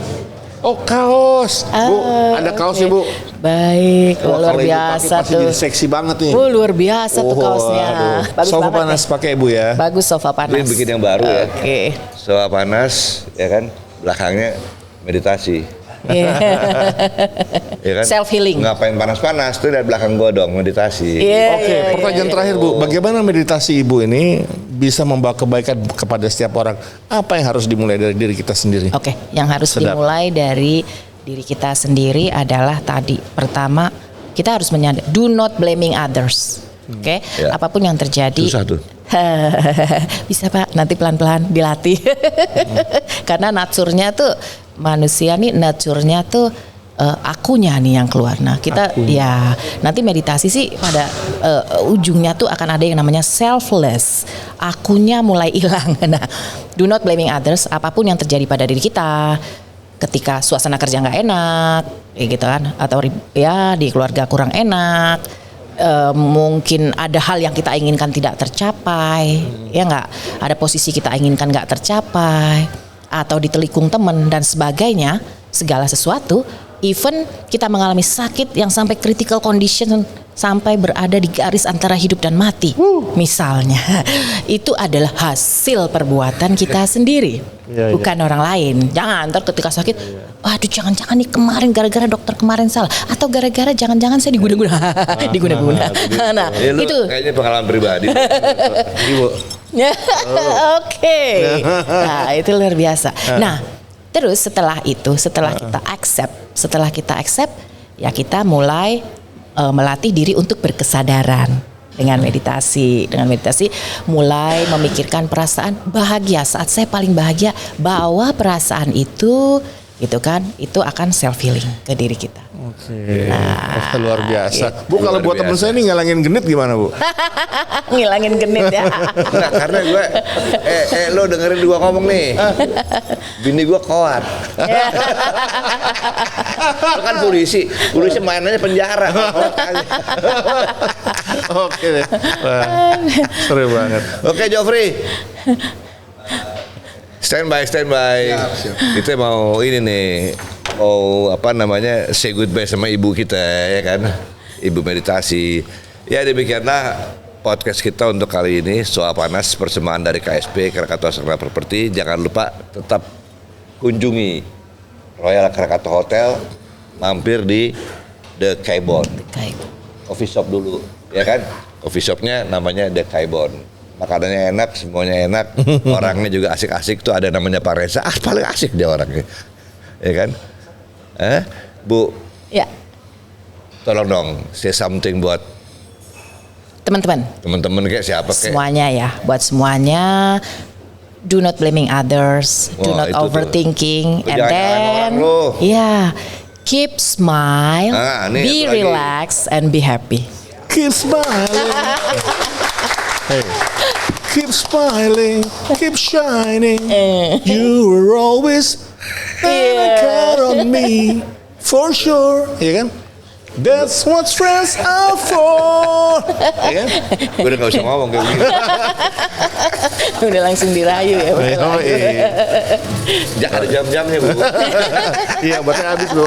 Speaker 3: Oh, kaos. Bu, ada kaos ya, Bu.
Speaker 4: Baik,
Speaker 3: Wah,
Speaker 4: luar
Speaker 3: kalau ibu
Speaker 4: biasa
Speaker 3: pakai pasti
Speaker 4: tuh.
Speaker 3: jadi seksi banget nih.
Speaker 4: Luar biasa tuh kaosnya. Bagus
Speaker 3: Sofa
Speaker 4: banget
Speaker 3: panas
Speaker 4: ya.
Speaker 3: pakai Ibu ya.
Speaker 4: Bagus sofa panas.
Speaker 1: Ini bikin yang baru ya.
Speaker 4: Oke.
Speaker 1: Soal panas, ya kan? Belakangnya meditasi.
Speaker 4: Iya.
Speaker 1: Ya kan?
Speaker 4: Self healing.
Speaker 1: Ngapain panas-panas tuh dari belakang gua dong meditasi.
Speaker 4: Iya,
Speaker 3: Oke,
Speaker 4: iya,
Speaker 3: pertanyaan
Speaker 4: iya.
Speaker 3: terakhir Bu, bagaimana meditasi Ibu ini bisa membawa kebaikan kepada setiap orang? Apa yang harus dimulai dari diri kita sendiri?
Speaker 4: Oke, yang harus
Speaker 3: Sedap.
Speaker 4: dimulai dari diri kita sendiri adalah tadi. Pertama, kita harus menyadari do not blaming others. Oke,
Speaker 1: Ya.
Speaker 4: apapun yang terjadi.
Speaker 1: Susah tuh.
Speaker 4: Bisa Pak, nanti pelan-pelan dilatih. Karena naturnya tuh manusia nih, naturnya tuh akunya nih yang keluar. Nah kita ya nanti meditasi sih pada ujungnya tuh akan ada yang namanya selfless. Akunya mulai hilang. Nah, do not blaming others. Apapun yang terjadi pada diri kita, ketika suasana kerja nggak enak, kayak gitu kan, atau ya di keluarga kurang enak. Mungkin ada hal yang kita inginkan tidak tercapai, ya nggak, ada posisi kita inginkan nggak tercapai, atau ditelikung teman dan sebagainya, segala sesuatu, even kita mengalami sakit yang sampai critical condition, sampai berada di garis antara hidup dan mati, misalnya, itu adalah hasil perbuatan kita sendiri, bukan orang lain. Jangan ntar ketika sakit, aduh jangan-jangan nih kemarin gara-gara dokter kemarin salah, atau gara-gara jangan-jangan saya diguna-guna, diguna-guna. Nah,
Speaker 1: Lu
Speaker 4: itu
Speaker 1: kayaknya pengalaman pribadi. Ibu.
Speaker 4: Oke. Nah, itu luar biasa. Nah, terus setelah itu, setelah kita accept, ya kita mulai melatih diri untuk berkesadaran dengan meditasi. Dengan meditasi mulai memikirkan perasaan bahagia. Saat saya paling bahagia, bawa perasaan itu, gitu kan, itu akan self healing ke diri kita.
Speaker 3: Oke.
Speaker 4: Nah,
Speaker 3: Luar biasa. Bu, kalau
Speaker 1: Luar
Speaker 3: buat teman
Speaker 1: biasa.
Speaker 3: saya nih ngalangin genit gimana, Bu?
Speaker 4: Ngilangin genit ya.
Speaker 1: Nah, karena gue, lo dengerin gua ngomong nih. Bini gua kuat. Lo kan polisi mainannya penjara.
Speaker 3: Oke deh. Wah, seru banget.
Speaker 1: Oke, Joffrey. Stand by. Kita mau ini nih. Say goodbye sama ibu kita, ya kan? Ibu meditasi. Ya, demikianlah podcast kita untuk kali ini. Soal panas, persembahan dari KSP Krakatau Sakrama Property. Jangan lupa tetap kunjungi Royal Krakatau Hotel, mampir di The Kaibon. Coffee shop dulu, ya kan? Coffee shopnya namanya The Kaibon. Makanannya enak, semuanya enak, orangnya juga asik-asik. Tuh ada namanya Pak Reza, paling asik dia orangnya, ya kan? Bu,
Speaker 4: Ya,
Speaker 1: tolong dong, say something buat
Speaker 4: teman-teman
Speaker 1: kayak siapa kayak.
Speaker 4: semuanya ya, buat semuanya. Do not blaming others, do
Speaker 1: Wah,
Speaker 4: not
Speaker 1: itu tuh.
Speaker 4: overthinking,
Speaker 1: Lu
Speaker 4: and
Speaker 1: jangan nyalahin
Speaker 4: then
Speaker 1: orang lu.
Speaker 4: keep smile,
Speaker 1: Nih,
Speaker 4: be
Speaker 1: satu lagi.
Speaker 4: relaxed and be happy.
Speaker 3: Keep smiling. Hey. Keep smiling, keep shining. You were always count on me for sure. Iya kan? That's what friends are for.
Speaker 1: Ya kan? Gue udah gak usah ngomong kayak begini.
Speaker 4: Udah langsung dirayu ya.
Speaker 3: Oh, iya.
Speaker 1: Jangan ada jam-jamnya Bu.
Speaker 3: Iya, baterai habis bro.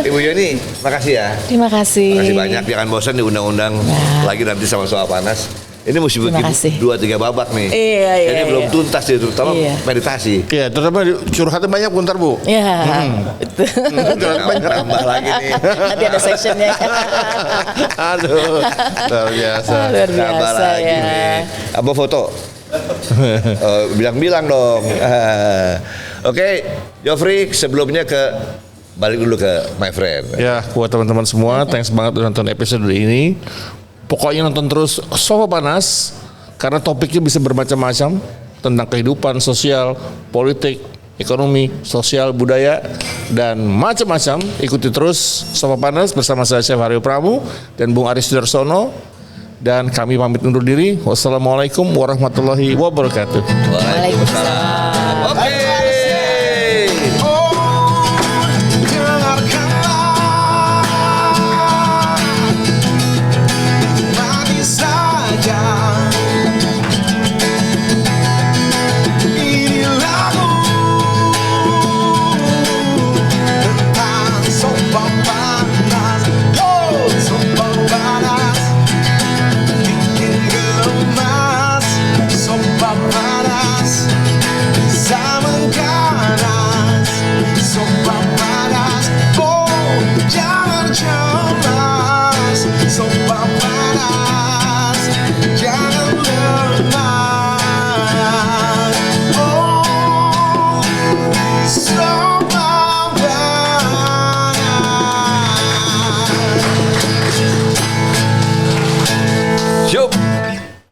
Speaker 1: Ibu Yoni, makasih ya.
Speaker 4: Terima kasih.
Speaker 1: Makasih banyak. Jangan bosan diundang-undang lagi nanti sama soal panas. Ini mesti bikin
Speaker 4: Terima kasih.
Speaker 1: 2-3 babak nih.
Speaker 4: Iya, iya,
Speaker 1: Ini
Speaker 4: iya.
Speaker 1: belum tuntas ya, terutama
Speaker 4: Iya.
Speaker 1: meditasi.
Speaker 3: Iya, terutama curhatnya banyak bentar bu.
Speaker 4: Ya, betul.
Speaker 1: Nambah lagi nih.
Speaker 4: Nanti ada sectionnya.
Speaker 3: Aduh, luar biasa.
Speaker 4: Luar
Speaker 1: Nambah
Speaker 4: biasa
Speaker 1: lagi
Speaker 4: ya.
Speaker 1: nih. Apa foto? Bilang-bilang dong. Oke, Joffrey sebelumnya balik dulu ke my friend.
Speaker 3: Ya, buat teman-teman semua, thanks banget udah nonton episode ini. Pokoknya nonton terus Sofa Panas karena topiknya bisa bermacam-macam tentang kehidupan sosial, politik, ekonomi, sosial, budaya dan macam-macam. Ikuti terus Sofa Panas bersama saya Chef Haryo Pramu dan Bung Aris Sudarsono dan kami pamit undur diri. Wassalamualaikum warahmatullahi wabarakatuh.
Speaker 1: Waalaikumsalam.